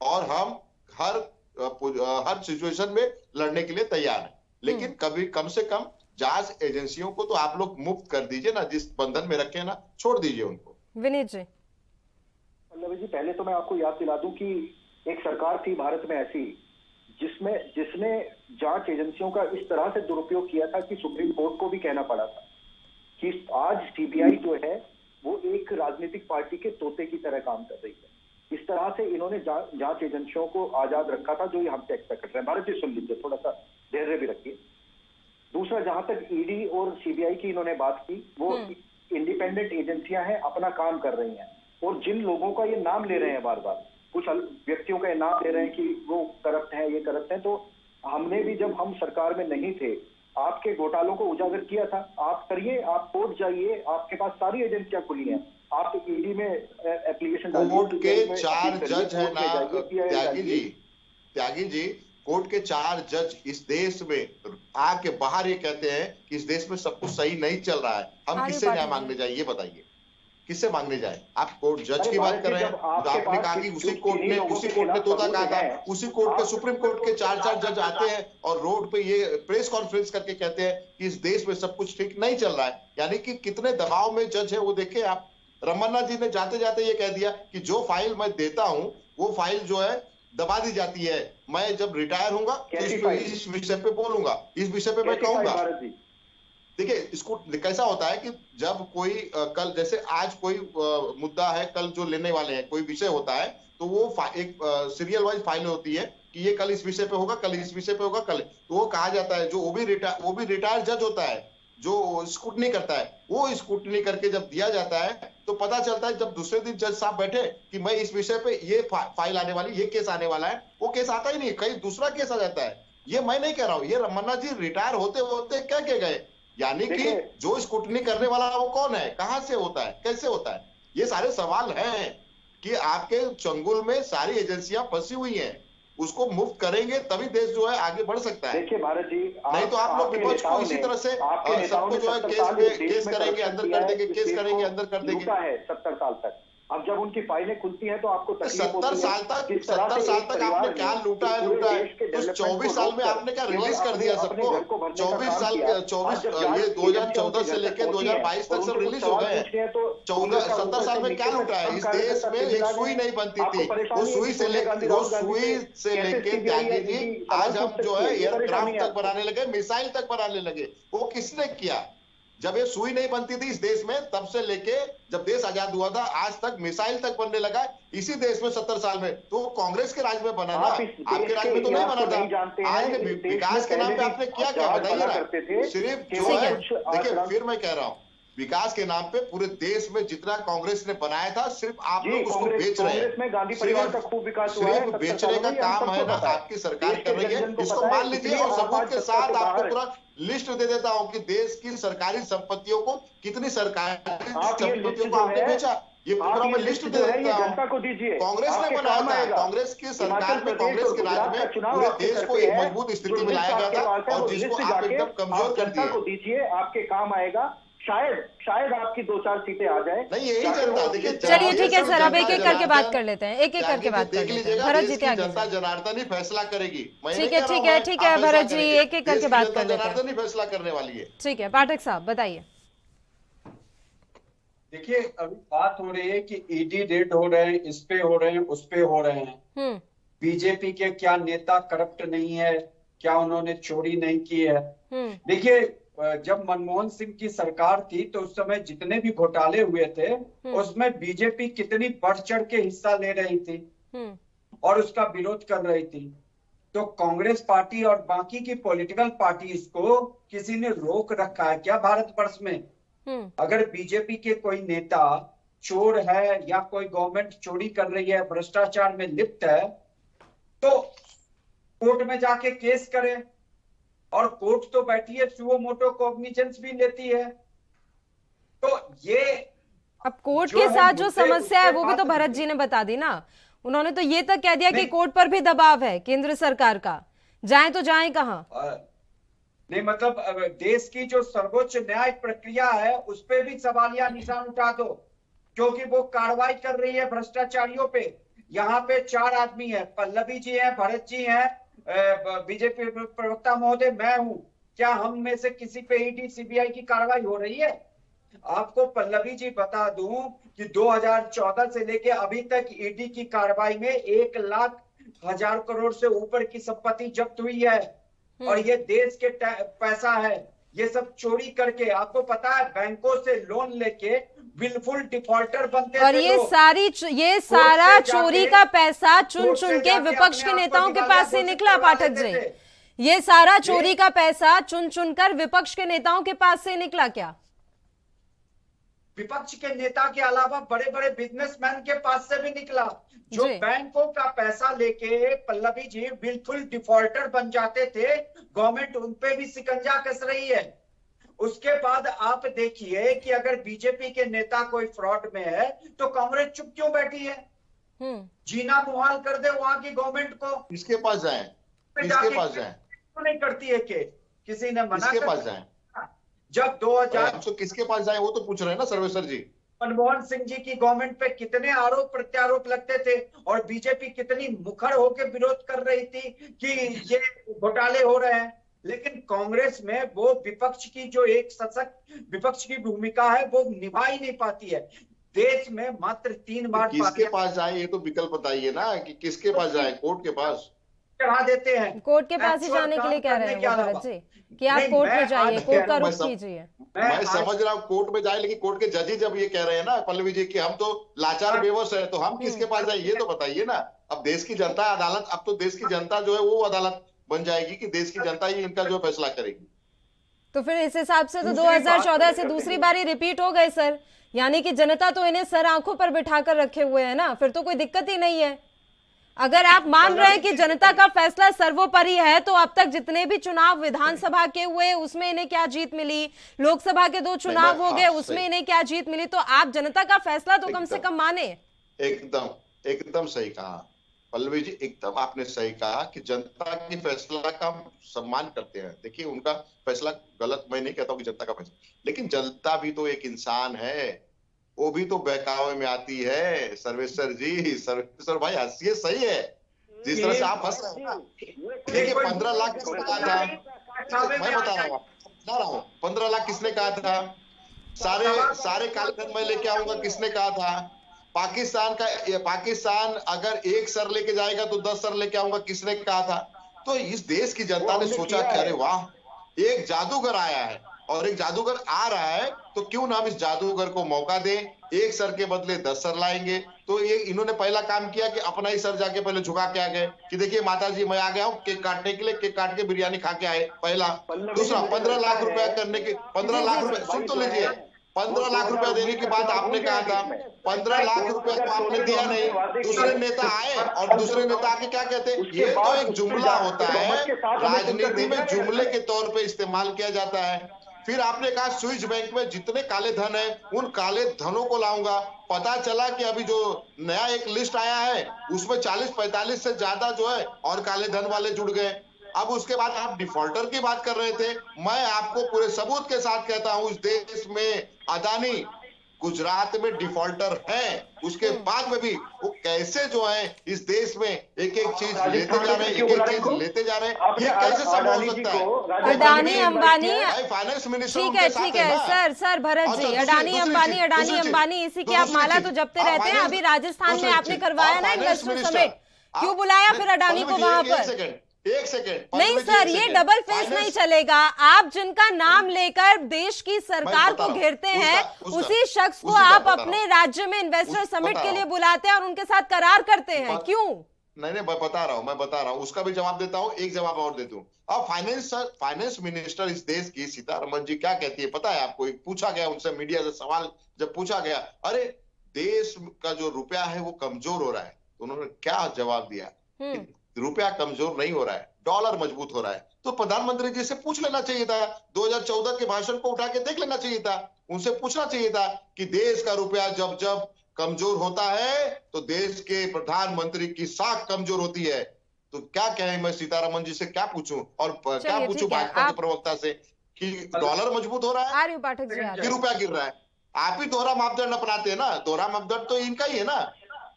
और हम हर सिचुएशन में लड़ने के लिए तैयार हैं, लेकिन कभी कम से कम जांच एजेंसियों को तो आप लोग मुक्त कर दीजिए ना, जिस बंधन में रखे ना, छोड़ दीजिए उनको। विनीत जी। पल्लवी जी, पहले तो मैं आपको याद दिला दूं कि एक सरकार थी भारत में ऐसी जिसने जांच एजेंसियों का इस तरह से दुरुपयोग किया था कि सुप्रीम कोर्ट को भी कहना पड़ा था कि आज सीबीआई जो है वो एक राजनीतिक पार्टी के तोते की तरह काम कर रही है। इस तरह से इन्होंने जांच एजेंसियों को आजाद रखा था, जो ये हमसे एक्सपेक्ट कर रहे हैं। भारत जी सुन लीजिए, थोड़ा सा धैर्य भी रखिए। दूसरा, जहां तक ईडी और सीबीआई की इन्होंने बात की, वो इंडिपेंडेंट एजेंसियां हैं, अपना काम कर रही हैं, और जिन लोगों का ये नाम ले रहे हैं, बार बार कुछ व्यक्तियों का ये नाम ले रहे हैं कि वो करप्ट हैं, ये करप्ट हैं, तो हमने भी जब हम सरकार में नहीं थे आपके घोटालों को उजागर किया था। आप करिए, आप कोर्ट जाइए, आपके पास सारी एजेंसियां खुली हैं, आप ईडी में एप्लीकेशन डालिए। कोर्ट के 4 जज है ना त्यागी जी, कोर्ट के 4 जज इस देश में आके बाहर ये कहते हैं कि इस देश में सब कुछ सही नहीं चल रहा है, हम किससे न्याय मांगने जाए? ये बताइए, किससे मांगने जाए? आप कोर्ट जज अरे की बात भारत कर जी, रहे हैं जब तो आपके आपने पास कहा कि जो उसी कोर्ट किन्हीं ने लोगों उसी के कोर्ट ने खिलाफ तोता कहा सबूत था, हैं, उसी कोर्ट के आप सुप्रीम कोर्ट के चार जज आते हैं और रोड पे ये प्रेस कॉन्फ्रेंस करके कहते हैं कि इस देश में सब कुछ ठीक नहीं चल रहा है। यानी कि कितने दबाव में जज है वो देखे आप। रमन्ना जी ने जाते जाते ये कह दिया कि जो फाइल मैं देता हूं वो फाइल जो है दबा दी जाती है, मैं जब रिटायर होऊंगा तो कैसी फाइल? इस विषय पे बोलूंगा, इस विषय पे मैं कैसी फाइल कहूंगा। भारत जी? देखिए, इसको कैसा होता है कि जब कोई कल जैसे आज कोई मुद्दा है, कल जो लेने वाले हैं कोई विषय होता है तो वो एक सीरियल वाइज फाइल होती है कि ये कल इस विषय पे होगा, कल इस विषय पे होगा, कल तो वो कहा जाता है। जो वो भी रिटायर्ड जज होता है जो स्क्रूटनी करता है, वो स्क्रूटनी करके जब दिया जाता है तो पता चलता है जब दूसरे दिन जज साहब बैठे कि मैं इस विषय पे ये फाइल आने वाली, ये केस आने वाला है, वो केस आता ही नहीं, कहीं दूसरा केस आ जाता है। ये मैं नहीं कह रहा हूं, ये रमन्ना जी रिटायर होते होते क्या कह गए। यानी कि जो स्क्रूटनी करने वाला वो कौन है, कहां से होता है, कैसे होता है, ये सारे सवाल हैं कि आपके चंगुल में सारी एजेंसियां फंसी हुई हैं। उसको मुक्त करेंगे तभी देश जो है आगे बढ़ सकता है। देखिए भारत जी, नहीं तो आप लोग विपक्ष को इसी तरह से सबको जो है केस करेंगे, अंदर कर देंगे, केस करेंगे, अंदर कर देंगे। लूटा है 70 साल तक। अब जब उनकी फाइलें खुलती हैं तो आपको तकलीफ 70 साल तक आपने क्या लूटा है उस 24 साल में आपने क्या रिलीज कर दिया सबको। 24 साल ये 2014 से लेकर 2022 तक सब रिलीज हो गए हैं। 70 साल में क्या लूटा है? इस देश में एक सुई नहीं बनती थी, वो सुई से लेके त्यागी जी आज हम जो है एयरक्राफ्ट तक बनाने लगे, मिसाइल तक बनाने लगे। वो किसने किया? जब ये सुई नहीं बनती थी इस देश में, तब से लेके जब देश आजाद हुआ था आज तक मिसाइल तक बनने लगा इसी देश में 70 साल में। तो कांग्रेस के राज में बना ना, आपके राज में तो नहीं बना था। आज विकास के नाम पे आपने क्या क्या बताइए ना। सिर्फ जो है, देखिए फिर मैं कह रहा हूँ, विकास के नाम पे पूरे देश में जितना कांग्रेस ने बनाया था सिर्फ आप लोग उसको बेच रहे हैं। गांधी परिवार का खूब विकास हुआ है, सिर्फ बेचने का काम है ना आपकी सरकार कर रही है। इसको मान लीजिए और सबूत के साथ आपको पूरा लिस्ट दे देता हूं कि देश की सरकारी संपत्तियों को, कितनी सरकारी संपत्तियों को आपने बेचा, ये पूरा मैं लिस्ट दे देता हूं। कांग्रेस ने बनाया था, कांग्रेस की सरकार में, कांग्रेस के राज में पूरे देश को एक मजबूत स्थिति में लाया गया था और जिसको आप एकदम कमजोर कर दिए। दीजिए, आपके काम आएगा। शायद आपकी 2-4 सीटें आ जाए। नहीं यही जनता, देखिए चलिए ठीक है सर, अब एक एक करके बात कर लेते हैं, एक एक करके बात कर लेते हैं। भरत जी क्या जनता जनार्दन ही फैसला करेगी। ठीक है भरत जी, एक एक करके बात कर लेते हैं। जनार्दन ही फैसला करने वाली है। ठीक है पाठक साहब बताइए। देखिए अभी बात हो रही है कि ईडी रेड हो रहे हैं, इस पे हो रहे हैं, उस पे हो रहे हैं। बीजेपी के क्या नेता करप्ट नहीं है, क्या उन्होंने चोरी नहीं की है? देखिए जब मनमोहन सिंह की सरकार थी तो उस समय जितने भी घोटाले हुए थे उसमें बीजेपी कितनी बढ़ चढ़ के हिस्सा ले रही थी और उसका विरोध कर रही थी। तो कांग्रेस पार्टी और बाकी की पॉलिटिकल पार्टीज को किसी ने रोक रखा है क्या भारतवर्ष में? अगर बीजेपी के कोई नेता चोर है या कोई गवर्नमेंट चोरी कर रही है, भ्रष्टाचार में लिप्त है, तो कोर्ट में जाके केस करे और कोर्ट तो बैठी है, सुओ मोटो कॉग्निजेंस भी लेती है। तो ये अब कोर्ट के साथ जो समस्या है वो भी तो भरत जी ने बता दी ना। उन्होंने तो ये तक कह दिया कि कोर्ट पर भी दबाव है केंद्र सरकार का, जाए तो जाए कहां। नहीं मतलब देश की जो सर्वोच्च न्याय प्रक्रिया है उस पे भी सवालिया निशान उठा दो, क्योंकि वो कार्रवाई कर रही है भ्रष्टाचारियों पे। यहाँ पे 4 आदमी है, पल्लवी जी है, भरत जी है, बीजेपी प्रवक्ता महोदय, मैं हूं। क्या हम में से किसी पे ईडी सीबीआई की कार्रवाई हो रही है? आपको पल्लवी जी बता दूं कि 2014 से लेके अभी तक ईडी की कार्रवाई में 1,00,000 करोड़ से ऊपर की संपत्ति जब्त हुई है और ये देश के पैसा है। ये सब चोरी करके, आपको पता है बैंकों से लोन लेके बिल्कुल डिफॉल्टर बनते और ये सारा चोरी का पैसा चुन चुन के विपक्ष के नेताओं के पास से निकला। पाठक जी, ये सारा चोरी का पैसा चुन चुन कर विपक्ष के नेताओं के पास से निकला क्या? विपक्ष के नेता के अलावा बड़े बड़े बिजनेसमैन के पास से भी निकला, जो बैंकों का पैसा लेके पल्लवी जी बिल्कुल डिफॉल्टर बन जाते थे। गवर्नमेंट उन पे भी शिकंजा कस रही है। उसके बाद आप देखिए कि अगर बीजेपी के नेता कोई फ्रॉड में है तो कांग्रेस चुप क्यों बैठी है? जीना मुहाल कर दे वहां की गवर्नमेंट को। किसके पास जाए, किसके पास जाए? नहीं करती है कि किसी ने मना किसके पास जाए? जब 2000 तो किसके पास जाए वो तो पूछ रहे हैं ना सर्वेसर जी। मनमोहन सिंह जी की गवर्नमेंट पे कितने आरोप प्रत्यारोप लगते थे और बीजेपी कितनी मुखर होकर विरोध कर रही थी कि ये घोटाले हो रहे हैं। लेकिन कांग्रेस में वो विपक्ष की जो एक सशक्त विपक्ष की भूमिका है वो निभा ही नहीं पाती है। देश में मात्र 3 बार किसके पास जाए ये तो विकल्प बताइए ना, कि किसके पास जाए? कोर्ट के पास चढ़ा देते हैं। कोर्ट के पास ही जाने के लिए कह रहे हैं वो भरत जी कि आप कोर्ट में जाइए, कोर्ट का रुख कीजिए। मैं समझ रहा हूँ कोर्ट में जाए, लेकिन कोर्ट के जज ही जब ये कह रहे हैं ना पल्लवी जी कि हम तो लाचार बेबस है, तो हम किसके पास जाए ये तो बताइए ना। अब देश की जनता अदालत, अब तो देश की जनता जो है वो अदालत बन जाएगी कि देश की जनता ही इनका जो फैसला करेगी। तो फिर इस हिसाब से तो 2014 से दूसरी बारी रिपीट हो गए सर, यानी कि जनता तो इन्हें सर आंखों पर बिठा कर रखे हुए है ना, फिर तो कोई दिक्कत ही नहीं है। अगर आप मान रहे हैं कि जनता का फैसला सर्वोपरि है, तो अब तक जितने भी चुनाव विधानसभा के हुए उसमें इन्हें क्या जीत मिली, लोकसभा के 2 चुनाव हो गए उसमें इन्हें क्या जीत मिली, तो आप जनता का फैसला तो कम से कम माने। एकदम सही कहा पल्लवी जी, एकदम आपने सही कहा कि जनता की फैसला का हम सम्मान करते हैं। देखिए उनका फैसला गलत मैं नहीं कहता हूँ कि जनता का फैसला, लेकिन जनता भी तो एक इंसान है, वो भी तो बहकावे में आती है। सर्वेश्वर जी, सर्वेश्वर भाई हंसिए, सही है जिस तरह से आप हंस रहे हैं। देखिए 15 लाख किसने कहा था, मैं बता रहा हूँ 15 लाख किसने कहा था, सारे काले धन मैं लेके आऊंगा किसने कहा था, पाकिस्तान अगर 1 सर लेके जाएगा तो 10 सर लेके आऊंगा किसने कहा था। तो इस देश की जनता ने सोचा कि अरे वाह एक जादूगर आया है और एक जादूगर आ रहा है, तो क्यों ना हम इस जादूगर को मौका दें, 1 सर के बदले 10 सर लाएंगे। तो ये इन्होंने पहला काम किया कि अपना ही सर जाके पहले झुका के आ गए कि देखिए माता जी मैं आ गया हूँ केक काटने के लिए, केक काट के बिरयानी खा के आए, पहला। दूसरा 15 लाख रुपया करने के 15 लाख रुपए सुन तो लीजिए, 15 लाख रुपया देने के बाद आपने कहा था 15 लाख रुपया तो आपने दिया नहीं। दूसरे नेता आए और दूसरे नेता आके क्या कहते हैं, ये तो एक जुमला होता है, राजनीति में जुमले के तौर पे इस्तेमाल किया जाता है। फिर आपने कहा स्विस बैंक में जितने काले धन है उन काले धनों को लाऊंगा। पता चला कि अभी जो नया एक लिस्ट आया है उसमें 40-45 से ज्यादा जो है और काले धन वाले जुड़ गए। अब उसके बाद आप डिफॉल्टर की बात कर रहे थे, मैं आपको पूरे सबूत के साथ कहता हूं इस देश में अदानी गुजरात में डिफॉल्टर है, उसके बाद में भी वो कैसे जो है इस देश में एक एक चीज लेते जा रहे हैं, एक एक चीज लेते जा रहे हैं, ये कैसे संभव हो सकता है। अडानी अंबानी, फाइनेंस मिनिस्टर ठीक है सर भरत जी, अडानी अंबानी इसी की आप माला तो जपते रहते हैं। अभी राजस्थान में आपने करवाया ना इन्वेस्टर समिट, क्यों बुलाया फिर अडानी को वहां पर? एक सेकंड नहीं सर, ये डबल फेस नहीं चलेगा। आप जिनका नाम लेकर देश की सरकार को घेरते हैं उसी शख्स को आप अपने राज्य में इन्वेस्टर समिट के लिए बुलाते हैं और उनके साथ करार करते हैं, क्यों? नहीं मैं बता रहा हूँ, उसका भी जवाब देता हूँ। एक जवाब और देता हूँ। अब फाइनेंस मिनिस्टर इस देश की सीतारमन जी क्या कहती है पता है आपको? पूछा गया उनसे, मीडिया से सवाल जब पूछा गया, अरे देश का जो रुपया है वो कमजोर हो रहा है, तो उन्होंने क्या जवाब दिया, रुपया कमजोर नहीं हो रहा है, डॉलर मजबूत हो रहा है। तो प्रधानमंत्री जी से पूछ लेना चाहिए था, 2014 के भाषण को उठा के देख लेना चाहिए था, उनसे पूछना चाहिए था कि देश का रुपया जब जब कमजोर होता है तो देश के प्रधानमंत्री की साख कमजोर होती है। तो क्या कहें, मैं सीतारमन जी से क्या पूछूं और क्या पूछूं भाजपा के प्रवक्ता से कि डॉलर मजबूत हो रहा है कि रुपया गिर रहा है? आप ही दोहरा मापदंड अपनाते हैं ना, दोहरा मापदंड तो इनका ही है ना।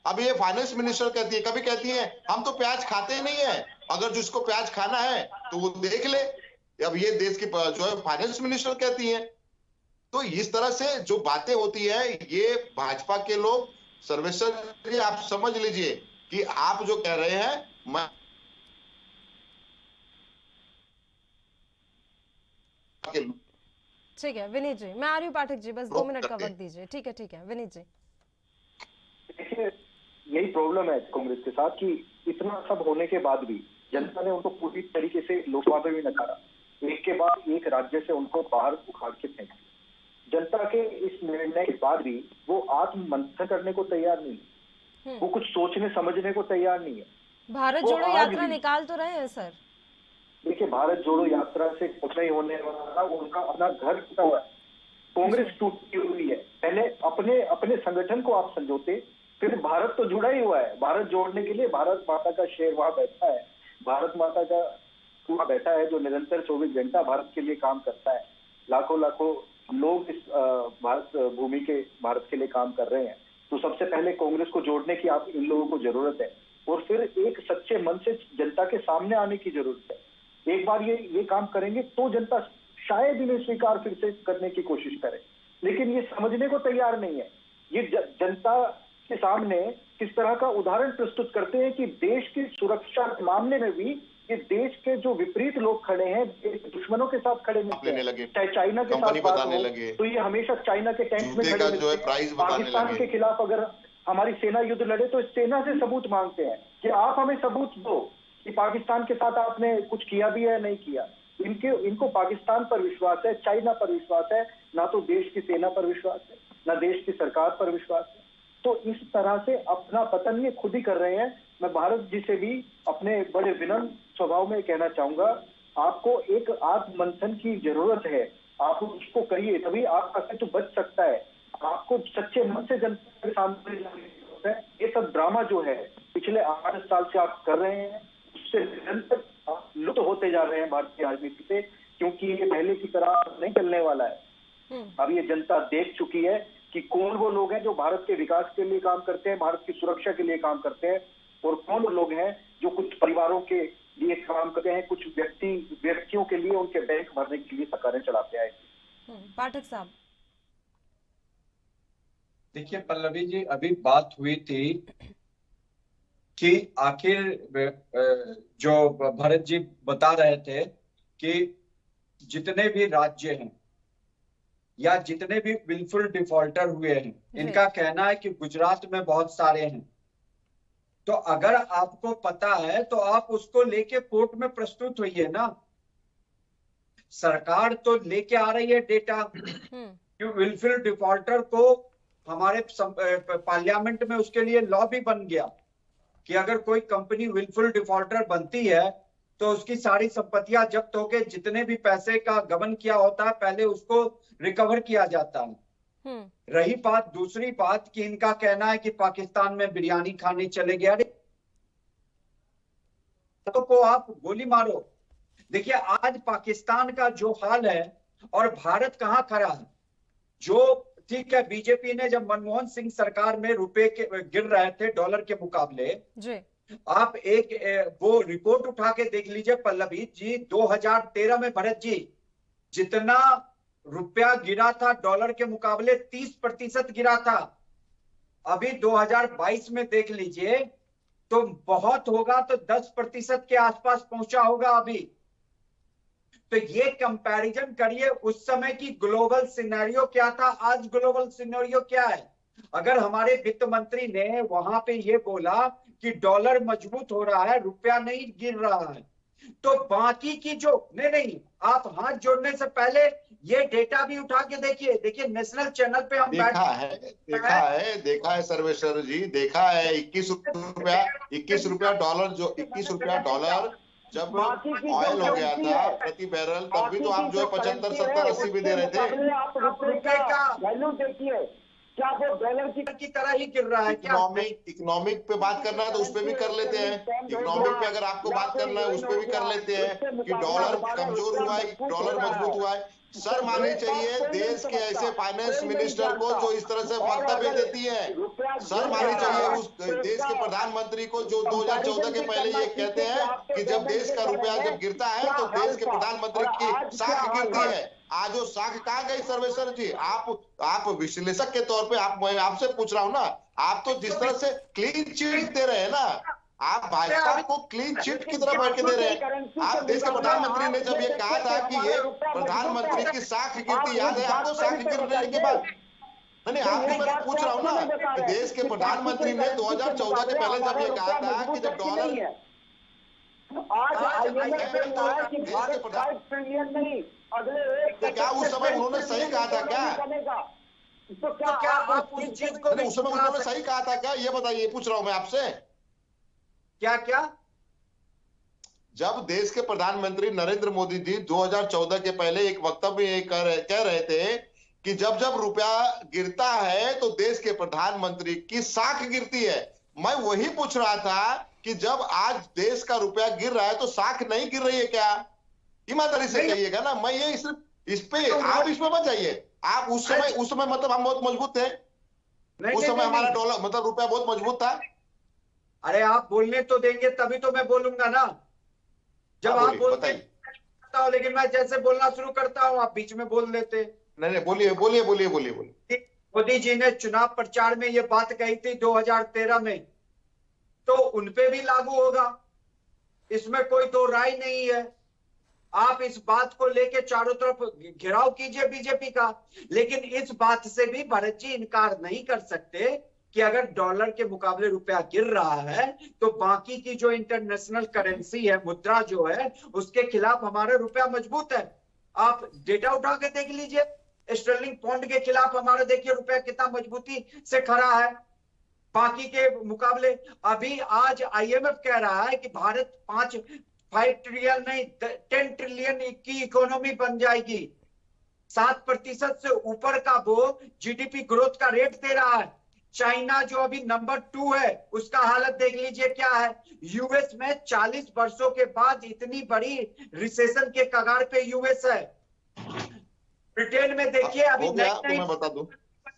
अब ये फाइनेंस मिनिस्टर कहती है, कभी कहती है हम तो प्याज खाते ही नहीं है, अगर जिसको प्याज खाना है तो वो देख ले। अब ये देश की जो है फाइनेंस मिनिस्टर कहती है। तो इस तरह से जो बातें होती है ये भाजपा के लोग, सर्वेश्वर जी आप समझ लीजिए कि आप जो कह रहे हैं मैं ठीक है विनीत जी, मैं आ रही हूँ पाठक जी, बस 2 मिनट का वक्त दीजिए। ठीक है विनीत जी। देखिए यही प्रॉब्लम है कांग्रेस के साथ कि इतना सब होने के बाद भी जनता ने उनको पूरी तरीके से लोकसभा में भी नकारा, एक के बाद एक राज्य से उनको बाहर उखाड़ के फेंक दिया। जनता के इस निर्णय के बाद भी वो आत्म मंथन करने को तैयार नहीं है, वो कुछ सोचने समझने को तैयार नहीं है। भारत जोड़ो यात्रा निकाल तो रहे हैं सर। देखिए भारत जोड़ो यात्रा से कुछ नहीं होने वाला, उनका अपना घर टूटा हुआ है, कांग्रेस टूटी हुई है। पहले अपने संगठन को आप समझौते, फिर भारत तो जुड़ा ही हुआ है। भारत जोड़ने के लिए भारत माता का शेर वहां बैठा है, भारत माता का वहां बैठा है जो निरंतर 24 घंटा भारत के लिए काम करता है। लाखों लोग इस भारत भूमि के भारत के लिए काम कर रहे हैं, तो सबसे पहले कांग्रेस को जोड़ने की आप इन लोगों को जरूरत है, और फिर एक सच्चे मन से जनता के सामने आने की जरूरत है। एक बार ये काम करेंगे तो जनता शायद इन्हें स्वीकार फिर से करने की कोशिश करे, लेकिन ये समझने को तैयार नहीं है। ये जनता के सामने किस तरह का उदाहरण प्रस्तुत करते हैं कि देश की सुरक्षा के मामले में भी ये देश के जो विपरीत लोग खड़े हैं, दुश्मनों के साथ खड़े मिलते हैं, चाहे चाइना के साथ बात हो तो ये हमेशा चाइना के टेंट में खड़े मिलते हैं। पाकिस्तान के खिलाफ अगर हमारी सेना युद्ध लड़े तो सेना से सबूत मांगते हैं कि आप हमें सबूत दो कि पाकिस्तान के साथ आपने कुछ किया भी है नहीं किया। इनको पाकिस्तान पर विश्वास है, चाइना पर विश्वास है, ना तो देश की सेना पर विश्वास है, ना देश की सरकार पर विश्वास है। तो इस तरह से अपना पतन ये खुद ही कर रहे हैं। मैं भारत जी से भी अपने बड़े विनम्र स्वभाव में कहना चाहूंगा, आपको एक आत्ममंथन की जरूरत है, आप उसको करिए, तभी आपका अस्तित्व बच सकता है। आपको सच्चे मन से जनता के सामने जाने है। ये सब ड्रामा जो है पिछले 8 साल से आप कर रहे हैं, उससे निरंतर लुप्त होते जा रहे हैं भारतीय राजनीति से, क्योंकि ये पहले की तरह नहीं चलने वाला है। अब ये जनता देख चुकी है कि कौन वो लोग हैं जो भारत के विकास के लिए काम करते हैं, भारत की सुरक्षा के लिए काम करते हैं, और कौन वो लोग हैं जो कुछ परिवारों के लिए काम करते हैं, कुछ व्यक्तियों के लिए उनके बैंक भरने के लिए सरकारें चलाते हैं। पाठक साहब, देखिए पल्लवी जी, अभी बात हुई थी कि आखिर जो भरत जी बता रहे थे कि जितने भी राज्य हैं या जितने भी विलफुल डिफॉल्टर हुए हैं, इनका कहना है कि गुजरात में बहुत सारे हैं। तो अगर आपको पता है तो आप उसको लेके कोर्ट में प्रस्तुत होइए ना। सरकार तो लेके आ रही है डेटा कि विलफुल डिफॉल्टर को हमारे पार्लियामेंट में उसके लिए लॉ भी बन गया कि अगर कोई कंपनी विलफुल डिफॉल्टर बनती है तो उसकी सारी संपत्तियां जब्त होकर जितने भी पैसे का गबन किया होता है पहले उसको रिकवर किया जाता है। रही बात दूसरी बात कि इनका कहना है कि पाकिस्तान में बिरयानी खाने चले गया, तो को आप गोली मारो। देखिए आज पाकिस्तान का जो हाल है और भारत कहां खड़ा है। जो ठीक है, बीजेपी ने जब मनमोहन सिंह सरकार में रुपए के गिर रहे थे डॉलर के मुकाबले जी, आप एक वो रिपोर्ट उठा के देख लीजिए पल्लवी जी, 2013 में भरत जी जितना रुपया गिरा था डॉलर के मुकाबले 30% गिरा था। अभी 2022 में देख लीजिए तो बहुत होगा तो 10% के आसपास पहुंचा होगा अभी। तो ये कंपैरिजन करिए, उस समय की ग्लोबल सिनेरियो क्या था, आज ग्लोबल सिनेरियो क्या है। अगर हमारे वित्त मंत्री ने वहां पे ये बोला कि डॉलर मजबूत हो रहा है, रुपया नहीं गिर रहा है, तो बाकी की जो नहीं आप हाथ जोड़ने से पहले ये डेटा भी उठा के देखिए नेशनल चैनल पे हम देखा है सर्वेश्वर जी, देखा है 21 रुपया डॉलर, जो 21 रुपया डॉलर जब ऑयल हो गया था प्रति बैरल, तब भी तो आप जो है 75, 70, 80 भी दे रहे थे। क्या वो डॉलर की तरह ही गिर रहा है क्या? इकोनॉमिक पे बात करना है तो उस पे भी कर लेते हैं। इकोनॉमिक पे अगर आपको बात करना है उस पे भी कर लेते हैं कि डॉलर कमजोर हुआ है, डॉलर मजबूत हुआ है। सर माननी चाहिए देश के ऐसे फाइनेंस मिनिस्टर को जो इस तरह से वक्तव्य देती है। सर माननी चाहिए उस देश के प्रधानमंत्री को जो 2014 के पहले ये कहते हैं कि जब देश का रुपया जब गिरता है तो देश के प्रधानमंत्री की साख गिरती है। आज वो साख कहाँ गई सर्वेश्वर जी? आप विश्लेषक के तौर पे मैं आपसे पूछ रहा हूँ ना, आप तो जिस तरह से क्लीन चिट दे रहे हैं ना, आप भाजपा को क्लीन चिट की तरह बैठ के दे रहे हैं। आप देश के प्रधानमंत्री ने जब ये कहा था कि ये प्रधानमंत्री की साख गिरती, याद है आपको साख गिरने के बाद? नहीं, आपको मैं पूछ रहा हूँ ना कि देश के प्रधानमंत्री ने 2014 के पहले जब ये कहा था कि जब डॉलर तो क्या उस समय उन्होंने सही कहा था क्या? तो क्या आप उस चीज को उस समय उन्होंने सही कहा था क्या? ये बताइए, पूछ रहा हूं मैं आपसे। क्या जब देश के प्रधानमंत्री नरेंद्र मोदी जी 2014 के पहले एक वक्तव्य कह रहे थे कि जब जब रुपया गिरता है तो देश के प्रधानमंत्री की साख गिरती है। मैं वही पूछ रहा था कि जब आज देश का रुपया गिर रहा है तो साख नहीं गिर रही है क्या? ईमानदारी से कहिएगा ना। मैं ये इस पे आप इसमें मत जाइए, आप उस समय मतलब हम बहुत मजबूत थे, उस समय हमारा डॉलर मतलब रुपया बहुत मजबूत था। अरे आप बोलने तो देंगे तभी तो मैं बोलूंगा ना, जब आप बोलते हैं। लेकिन मैं जैसे बोलना शुरू करता हूँ आप बीच में बोल लेते। नहीं, बोलिए। मोदी जी ने चुनाव प्रचार में ये बात कही थी 2013 में, तो उनपे भी लागू होगा, इसमें कोई दो राय नहीं है। आप इस बात को लेके चारों तरफ घेराव कीजिए बीजेपी का, लेकिन इस बात से भी भरत जी इनकार नहीं कर सकते कि अगर डॉलर के मुकाबले रुपया गिर रहा है तो बाकी की जो इंटरनेशनल करेंसी है, मुद्रा जो है, उसके खिलाफ हमारा रुपया मजबूत है। आप डेटा उठा के देख लीजिए, स्टर्लिंग पाउंड के खिलाफ हमारा देखिए रुपया कितना मजबूती से खड़ा है बाकी के मुकाबले। अभी आज आईएमएफ कह रहा है कि भारत 5 ट्रिलियन नहीं 10 ट्रिलियन की इकोनॉमी बन जाएगी। 7% से ऊपर का वो जीडीपी ग्रोथ का रेट दे रहा है। चाइना जो अभी नंबर 2 है, उसका हालत देख लीजिए क्या है। यूएस में 40 वर्षों के बाद इतनी बड़ी रिसेशन के कगार पे यूएस है। ब्रिटेन में देखिए अभी नई बता दूं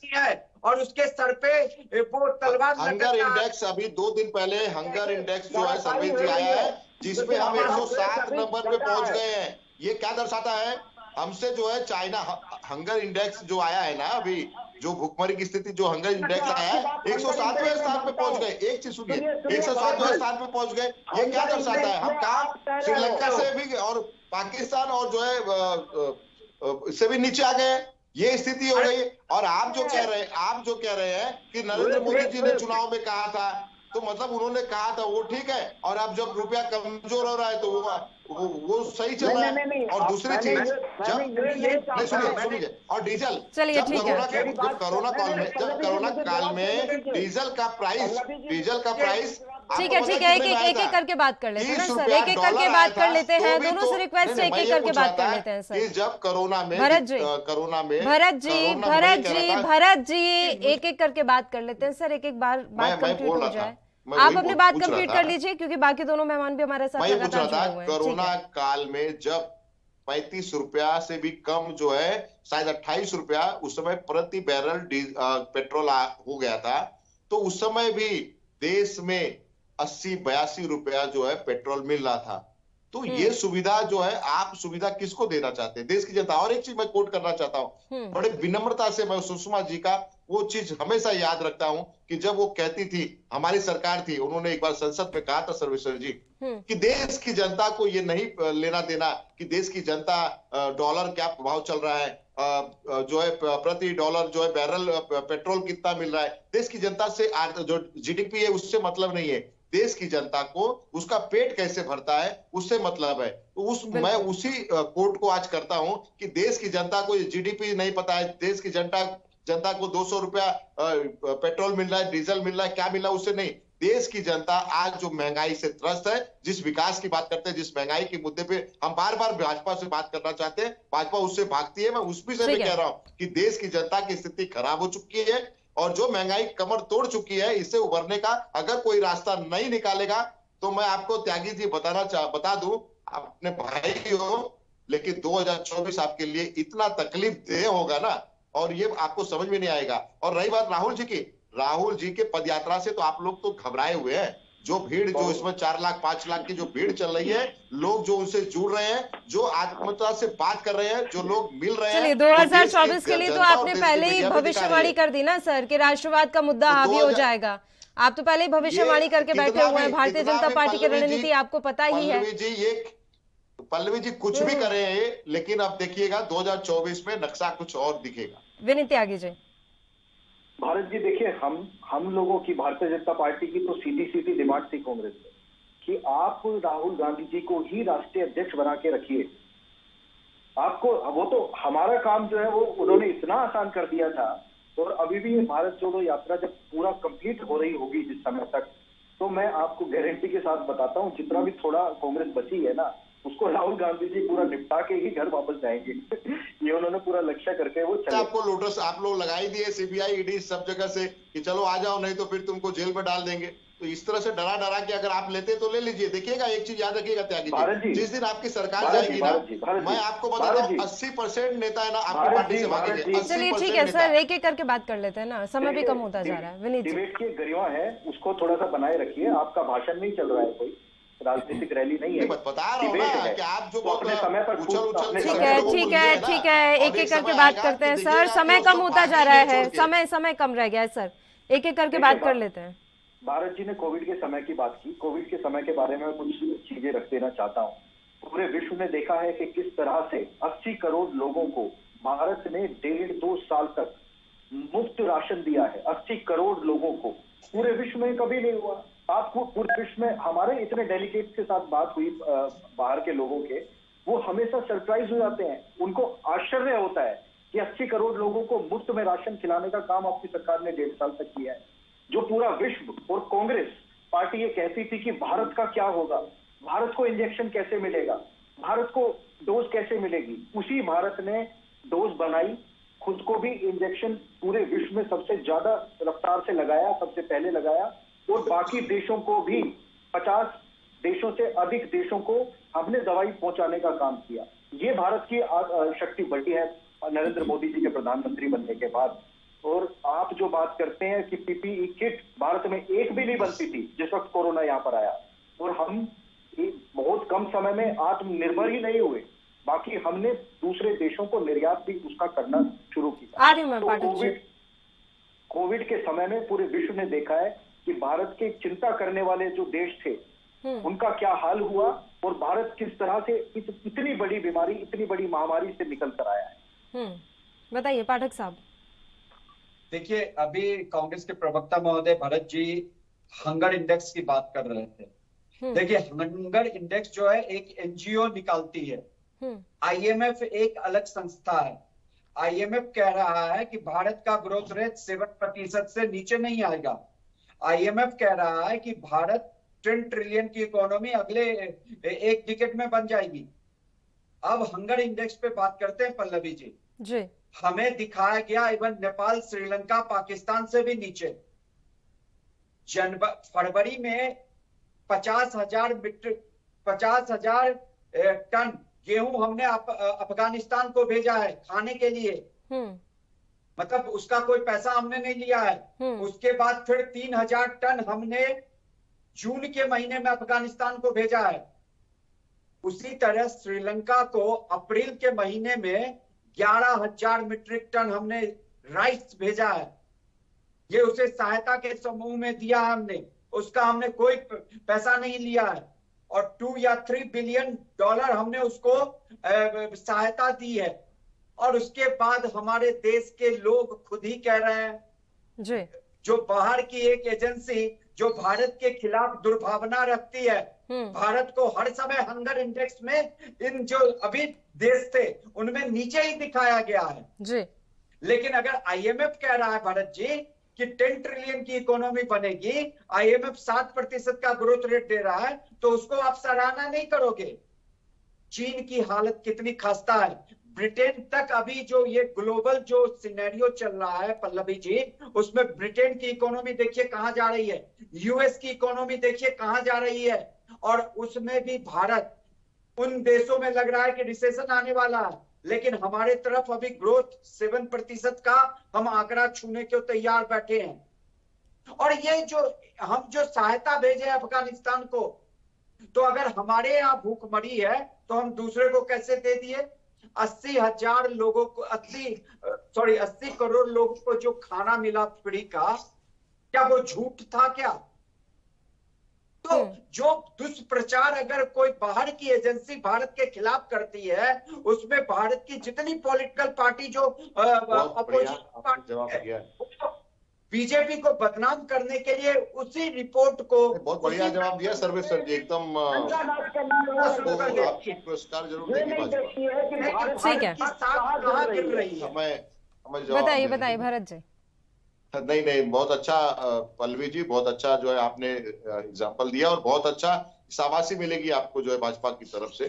है और उसके सर पे वो तलवार हंगर इंडेक्स अभी 2 दिन पहले हंगर इंडेक्स जो है सर्वे जी आया है, जिसपे हम 107 नंबर पे पहुंच गए हैं। ये क्या दर्शाता है? हमसे जो है चाइना हंगर इंडेक्स जो आया है ना, अभी जो भुखमरी की स्थिति जो हंगर इंडेक्स आया है 107वें स्थान पे पहुंच गए। एक चीज सुनिए, 107वें स्थान पे पहुंच गए। ये क्या दर्शाता है? हम कहा श्रीलंका से भी और पाकिस्तान और जो है इससे भी नीचे आ गए। ये स्थिति हो गई। और आप जो कह रहे हैं कि नरेंद्र मोदी जी ने चुनाव में कहा था, तो मतलब उन्होंने कहा था वो ठीक है, और अब जब रुपया कमजोर हो रहा है तो वो सही चल रहा है। और दूसरी चीज जब सुनिए और डीजल, जब कोरोना काल में डीजल का प्राइस ठीक है एक एक करके बात कर लेते हैं ना सर, एक करके बात कर लेते हैं। दोनों से रिक्वेस्ट है एक करके बात कर लेते हैं सर। जब कोरोना में भरत जी एक करके बात कर लेते हैं सर। एक बार बात कंप्लीट हो जाए, आप अपनी बात कंप्लीट कर लीजिए, क्योंकि बाकी दोनों मेहमान भी हमारे साथ लगातार जुड़े हुए हैं। कोरोना काल में जब 35 रुपया से भी कम जो है, शायद 28 रुपया उस समय प्रति बैरल पेट्रोल हो गया था, तो उस समय भी देश में 80-82 रुपया जो है पेट्रोल मिल रहा था। तो ये सुविधा जो है, आप सुविधा किसको देना चाहते हैं? देश की जनता। और एक चीज मैं कोट करना चाहता हूं, बड़े विनम्रता से मैं सुषमा जी का वो चीज हमेशा याद रखता हूं कि जब वो कहती थी, हमारी सरकार थी, उन्होंने एक बार संसद में कहा था सर्वेश्वर जी कि देश की जनता को ये नहीं लेना देना कि देश की जनता डॉलर क्या भाव चल रहा है, जो है प्रति डॉलर जो है बैरल पेट्रोल कितना मिल रहा है, देश की जनता से जो जीडीपी है उससे मतलब नहीं है। देश की जनता को उसका पेट कैसे भरता है उससे मतलब है। तो मैं उसी कोट को आज करता हूं कि देश की जनता को जीडीपी नहीं पता है, देश की जनता को 200 रुपया पेट्रोल मिल रहा है, डीजल मिल रहा है, क्या मिल रहा है उससे नहीं। देश की जनता आज जो महंगाई से त्रस्त है, जिस विकास की बात करते हैं, जिस महंगाई के मुद्दे पे हम बार बार भाजपा से बात करना चाहते हैं, भाजपा उससे भागती है। मैं उस विषय में कह रहा हूं कि देश की जनता की स्थिति खराब हो चुकी है और जो महंगाई कमर तोड़ चुकी है, इससे उभरने का अगर कोई रास्ता नहीं निकालेगा तो मैं आपको त्यागी जी बता दूं, अपने भाई हो, लेकिन 2024 आपके लिए इतना तकलीफ देह होगा ना, और ये आपको समझ में नहीं आएगा। और रही बात राहुल जी के पद यात्रा से, तो आप लोग तो घबराए हुए हैं। जो भीड़ जो इसमें 4 लाख 5 लाख की जो भीड़ चल रही है, लोग जो उनसे जुड़ रहे हैं, जो आत्मता से बात कर रहे हैं, जो लोग मिल रहे हैं। चलिए 2024 के लिए तो आपने पहले ही भविष्यवाणी कर दी ना सर कि राष्ट्रवाद का मुद्दा हावी हो जाएगा। आप तो पहले ही भविष्यवाणी करके बैठे हुए हैं। भारतीय जनता पार्टी की रणनीति आपको पता ही है। पल्लवी जी कुछ भी कर रहे हैं, लेकिन अब देखिएगा 2024 में नक्शा कुछ और दिखेगा। विनीत त्यागी जी। भारत जी देखिए, हम लोगों की, भारतीय जनता पार्टी की तो सीधी डिमांड थी कांग्रेस में कि आप राहुल गांधी जी को ही राष्ट्रीय अध्यक्ष बना के रखिए। आपको वो तो हमारा काम जो है वो उन्होंने इतना आसान कर दिया था। और अभी भी ये भारत जोड़ो यात्रा जब पूरा कंप्लीट हो रही होगी जिस समय तक, तो मैं आपको गारंटी के साथ बताता हूँ, जितना भी थोड़ा कांग्रेस बची है ना, उसको राहुल गांधी जी पूरा निपटा के ही घर वापस जाएंगे। ये उन्होंने पूरा लक्ष्य करके वो चले। आपको नोटिस आप लोग लगा ही दिए सीबीआई ईडी सब जगह से कि चलो आ जाओ, नहीं तो फिर तुमको जेल में डाल देंगे। तो तो इस तरह से डरा डरा के अगर आप लेते तो ले लीजिए। देखिएगा एक चीज याद रखिएगा त्यागी जी, जिस दिन आपकी सरकार जाएगी ना, मैं आपको बताता हूँ 80% नेता है ना आपकी पार्टी से भागेंगे। चलिए ठीक है सर, एक एक करके बात कर लेते हैं ना, समय भी कम होता जा रहा है। विनीत जी, डिबेट की गरिमा है, उसको थोड़ा सा बनाए रखिए। आपका भाषण नहीं चल रहा है, कोई राजनीतिक रैली नहीं है, बता रहा हूँ ना कि आप जो अपने समय पर ठीक है ठीक है ठीक है, एक एक करके बात करते हैं सर, समय कम होता जा रहा है, समय कम रह गया है सर, एक एक करके बात कर लेते हैं। भारत जी ने कोविड के समय की बात की, कोविड के समय के बारे में कुछ चीजें रख देना चाहता हूँ। पूरे विश्व ने देखा है कि किस तरह से 80 करोड़ लोगों को भारत ने 1.5-2 साल तक मुफ्त राशन दिया है। 80 करोड़ लोगों को, पूरे विश्व में कभी नहीं हुआ। आपको पूरे विश्व में हमारे इतने डेलीगेट्स के साथ बात हुई बाहर के लोगों के, वो हमेशा सरप्राइज हो जाते हैं, उनको आश्चर्य होता है कि 80 करोड़ लोगों को मुफ्त में राशन खिलाने का काम आपकी सरकार ने 1.5 साल तक किया है। जो पूरा विश्व और कांग्रेस पार्टी ये कहती थी कि भारत का क्या होगा, भारत को इंजेक्शन कैसे मिलेगा, भारत को डोज कैसे मिलेगी, उसी भारत ने डोज बनाई, खुद को भी इंजेक्शन पूरे विश्व में सबसे ज्यादा रफ्तार से लगाया, सबसे पहले लगाया, और बाकी देशों को भी 50 देशों से अधिक देशों को हमने दवाई पहुंचाने का काम किया। ये भारत की शक्ति बढ़ी है नरेंद्र मोदी जी के प्रधानमंत्री बनने के बाद। और आप जो बात करते हैं कि पीपीई किट भारत में एक भी नहीं बनती थी जिस वक्त कोरोना यहाँ पर आया, और हम बहुत कम समय में आत्मनिर्भर ही नहीं हुए, बाकी हमने दूसरे देशों को निर्यात भी उसका करना शुरू किया। तो कोविड के समय में पूरे विश्व ने देखा है कि भारत के चिंता करने वाले जो देश थे उनका क्या हाल हुआ, और भारत किस तरह से इतनी बड़ी बीमारी, इतनी बड़ी महामारी से निकल कर आया है। बताइए पाठक साहब। देखिए, अभी कांग्रेस के प्रवक्ता महोदय भरत जी हंगर इंडेक्स की बात कर रहे थे। देखिए, हंगर इंडेक्स जो है एक एनजीओ निकालती है, आईएमएफ एक अलग संस्था है। आईएमएफ कह रहा है कि भारत का ग्रोथ रेट 7% से नीचे नहीं आएगा। आईएमएफ कह रहा है कि भारत 10 ट्रिलियन की इकोनॉमी अगले एक डिकेड में बन जाएगी। अब हंगर इंडेक्स पे बात करते हैं पल्लवी जी। हमें दिखाया गया इवन नेपाल, श्रीलंका, पाकिस्तान से भी नीचे। फरवरी में 50,000 टन गेहूं हमने अफगानिस्तान को भेजा है खाने के लिए, मतलब उसका कोई पैसा हमने नहीं लिया है। उसके बाद फिर 3,000 टन हमने जून के महीने में अफगानिस्तान को भेजा है। उसी तरह श्रीलंका को अप्रैल के महीने में 11,000 मीट्रिक टन हमने राइस भेजा है। ये उसे सहायता के समूह में दिया है हमने, उसका हमने कोई पैसा नहीं लिया है, और 2 या 3 बिलियन डॉलर हमने उसको सहायता दी है। और उसके बाद हमारे देश के लोग खुद ही कह रहे हैं जो बाहर की एक एजेंसी जो भारत के खिलाफ दुर्भावना रखती है, भारत को हर समय हंगर इंडेक्स में इन जो अभी देश थे उनमें नीचे ही दिखाया गया है। लेकिन अगर आईएमएफ कह रहा है भरत जी कि 10 ट्रिलियन की इकोनॉमी बनेगी, आईएमएफ 7% का ग्रोथ रेट दे रहा है, तो उसको आप सराहना नहीं करोगे। चीन की हालत कितनी खस्ता है, ब्रिटेन तक अभी जो ये ग्लोबल जो सिनेरियो चल रहा है पल्लवी जी, उसमें ब्रिटेन की इकोनॉमी देखिए कहां जा रही है, यूएस की इकोनॉमी देखिए कहां जा रही है, और उसमें भी भारत उन देशों में लग रहा है कि रिसेशन आने वाला है, लेकिन हमारे तरफ अभी ग्रोथ 7% का हम आंकड़ा छूने के तैयार बैठे हैं। और ये जो हम जो सहायता भेजे अफगानिस्तान को, तो अगर हमारे यहाँ भूखमरी है तो हम दूसरे को कैसे दे दिए? 80,000 लोगों को 80 करोड़ लोगों को जो खाना मिला फ्री का, क्या वो झूठ था क्या? तो जो दुष्प्रचार अगर कोई बाहर की एजेंसी भारत के खिलाफ करती है, उसमें भारत की जितनी पॉलिटिकल पार्टी जो अपोजिशन पार्टी है, बीजेपी को बदनाम करने के लिए उसी रिपोर्ट को बहुत बढ़िया जवाब दिया सर्वेश्वर जी, एकदम पुरस्कार जरूर देंगे। बताइए भरत जी। नहीं, बहुत अच्छा पल्लवी जी, बहुत अच्छा जो है आपने एग्जाम्पल दिया, और बहुत अच्छा शाबाशी मिलेगी आपको जो है भाजपा की तरफ से।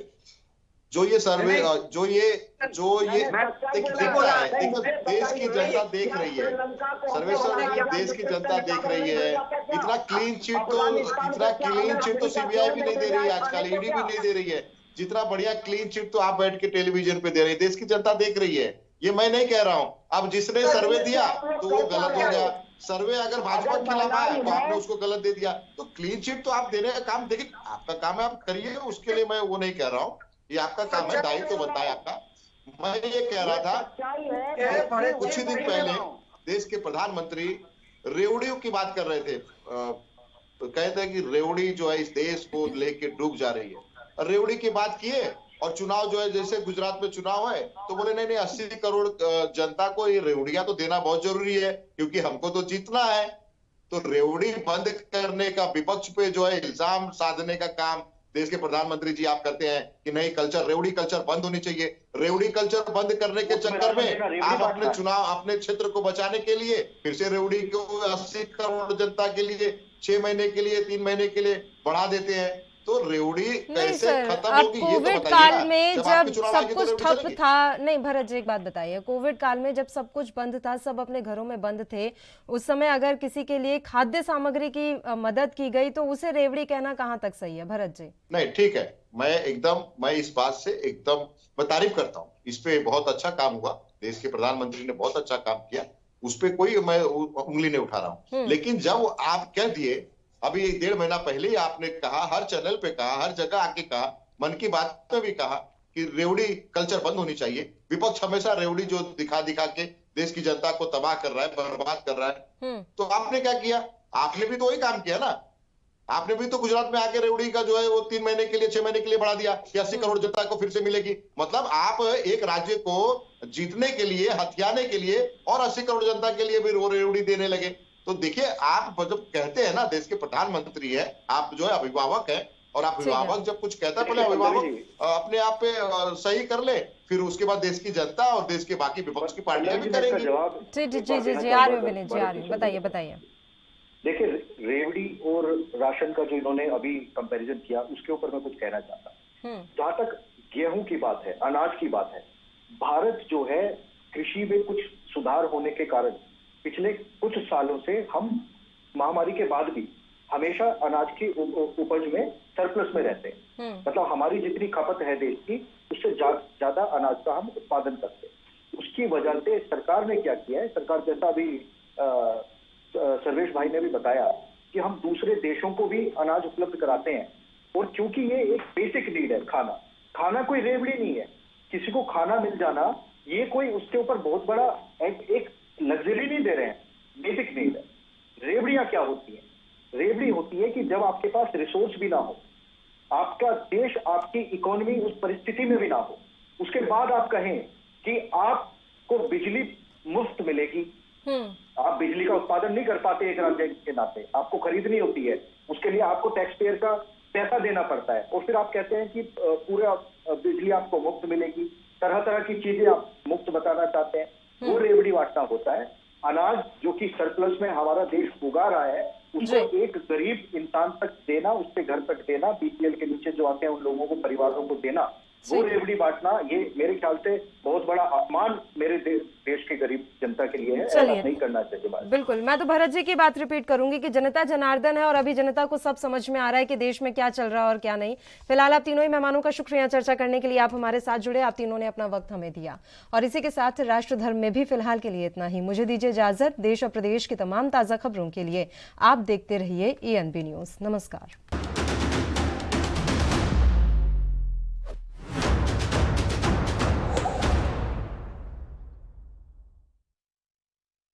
जो ये सर्वे जो ये दिखता है, देखो देश की जनता देख रही है, सर्वेक्षण देश की जनता देख रही है। इतना क्लीन चिट तो सीबीआई भी नहीं दे रही है आजकल, ईडी भी नहीं दे रही है। जितना बढ़िया क्लीन चिट तो आप बैठ के टेलीविजन पे दे रहे हैं, देश की जनता देख रही है। ये मैं नहीं कह रहा हूं। अब जिसने सर्वे दिया तो वो गलत हो गया। सर्वे अगर भाजपा के खिलाफ आया तो आपने उसको गलत दे दिया। तो क्लीन चिट तो आप देने का काम, देखिए आपका काम है, आप करिए, उसके लिए मैं वो नहीं कह रहा हूँ, ये आपका काम है, दायित्व तो बनता है आपका। मैं ये कह रहा था कुछ ही दिन पहले देश के प्रधानमंत्री रेवड़ियों की बात कर रहे थे, कहते हैं कि रेवड़ी जो है इस देश को लेके डूब जा रही है। रेवड़ी की बात किए और चुनाव जो है, जैसे गुजरात में चुनाव है तो बोले नहीं 80 करोड़ जनता को ये रेवड़ियां तो देना बहुत जरूरी है क्योंकि हमको तो जीतना है। तो रेवड़ी बंद करने का विपक्ष पे जो है इल्जाम साधने का काम देश के प्रधानमंत्री जी आप करते हैं कि नहीं रेवड़ी कल्चर बंद होनी चाहिए। रेवड़ी कल्चर बंद करने के चक्कर में आप अपने चुनाव, अपने क्षेत्र को बचाने के लिए फिर से रेवड़ी को 80 करोड़ जनता के लिए 6 महीने के लिए 3 महीने के लिए बढ़ा देते हैं। तो रेवड़ी कैसे खत्म होगी? कोविड काल में जब सब कुछ ठप था, नहीं भरत जी एक बात बताइए, कोविड काल में जब सब कुछ बंद था, सब अपने घरों में बंद थे, उस समय अगर किसी के लिए खाद्य सामग्री की मदद की गई तो उसे रेवड़ी कहना कहाँ तक सही है भरत जी? नहीं ठीक है, मैं इस बात से एकदम मैं तारीफ करता हूँ। इस पे बहुत अच्छा काम हुआ, देश के प्रधानमंत्री ने बहुत अच्छा काम किया, उस पर कोई मैं उंगली नहीं उठा रहा हूँ। लेकिन जब आप कह दिए, अभी 1.5 महीना पहले ही आपने कहा, हर चैनल पे कहा, हर जगह आके कहा, मन की बात में भी कहा कि रेवड़ी कल्चर बंद होनी चाहिए। विपक्ष हमेशा रेवड़ी जो दिखा के देश की जनता को तबाह कर रहा है, बर्बाद कर रहा है। तो आपने क्या किया? आपने भी तो वही काम किया ना। आपने भी तो गुजरात में आके रेवड़ी का जो है वो 3 महीने के लिए 6 महीने के लिए बढ़ा दिया कि 80 करोड़ जनता को फिर से मिलेगी। मतलब आप एक राज्य को जीतने के लिए, हथियाने के लिए और 80 करोड़ जनता के लिए भी रेवड़ी देने लगे। तो देखिए, आप जब कहते हैं ना देश के प्रधानमंत्री है, आप जो है अभिभावक है, और आप अभिभावक जब कुछ कहता है पहले अभिभावक अपने आप पे सही कर ले, फिर उसके बाद देश की जनता और देश के बाकी विपक्ष की पार्टियां भी करेंगी। जी आ रहे हो, बताइए। देखिए, रेवड़ी और राशन का जो इन्होंने अभी कंपैरिजन किया, उसके ऊपर मैं कुछ कहना चाहता हूँ। जहां तक गेहूं की बात है, अनाज की बात है, भारत जो है कृषि में कुछ सुधार होने के कारण पिछले कुछ सालों से हम महामारी के बाद भी हमेशा अनाज की उपज में सरप्लस में रहते हैं। मतलब हमारी जितनी खपत है देश की, उससे ज्यादा अनाज का हम उत्पादन करते हैं। उसकी वजह से सरकार ने क्या किया है, सरकार जैसा अभी सर्वेश भाई ने भी बताया कि हम दूसरे देशों को भी अनाज उपलब्ध कराते हैं। और क्योंकि ये एक बेसिक नीड है, खाना कोई रेवड़ी नहीं है। किसी को खाना मिल जाना, ये कोई उसके ऊपर बहुत बड़ा एक लग्जरी नहीं दे रहे हैं, बेसिक नीड है। रेवड़ियां क्या होती है? रेवड़ी होती है कि जब आपके पास रिसोर्स भी ना हो, आपका देश, आपकी इकोनॉमी उस परिस्थिति में भी ना हो, उसके बाद आप कहें कि आपको बिजली मुफ्त मिलेगी। आप बिजली का उत्पादन नहीं कर पाते एक राज्य के नाते, आपको खरीदनी होती है, उसके लिए आपको टैक्स पेयर का पैसा देना पड़ता है, और फिर आप कहते हैं कि पूरा बिजली आपको मुफ्त मिलेगी, तरह तरह की चीजें आप मुफ्त बताना चाहते हैं। वो रेवड़ी बांटना होता है। अनाज जो कि सरप्लस में हमारा देश उगा रहा है, उसको एक गरीब इंसान तक देना, उसके घर तक देना, बीपीएल के नीचे जो आते हैं उन लोगों को, परिवारों को देना, वो रेवड़ी बांटना, ये मेरे ख्याल से बहुत बड़ा अपमान मेरे देश के गरीब जनता के लिए है। ऐसा नहीं करना चाहिए। बिल्कुल, मैं तो भरत जी की बात रिपीट करूंगी कि जनता जनार्दन है और अभी जनता को सब समझ में आ रहा है कि देश में क्या चल रहा है और क्या नहीं। फिलहाल आप तीनों ही मेहमानों का शुक्रिया चर्चा करने के लिए, आप हमारे साथ जुड़े, आप तीनों ने अपना वक्त हमें दिया। और इसी के साथ राष्ट्र धर्म में भी फिलहाल के लिए इतना ही। मुझे दीजिए इजाजत। देश और प्रदेश की तमाम ताजा खबरों के लिए आप देखते रहिए ANB न्यूज। नमस्कार।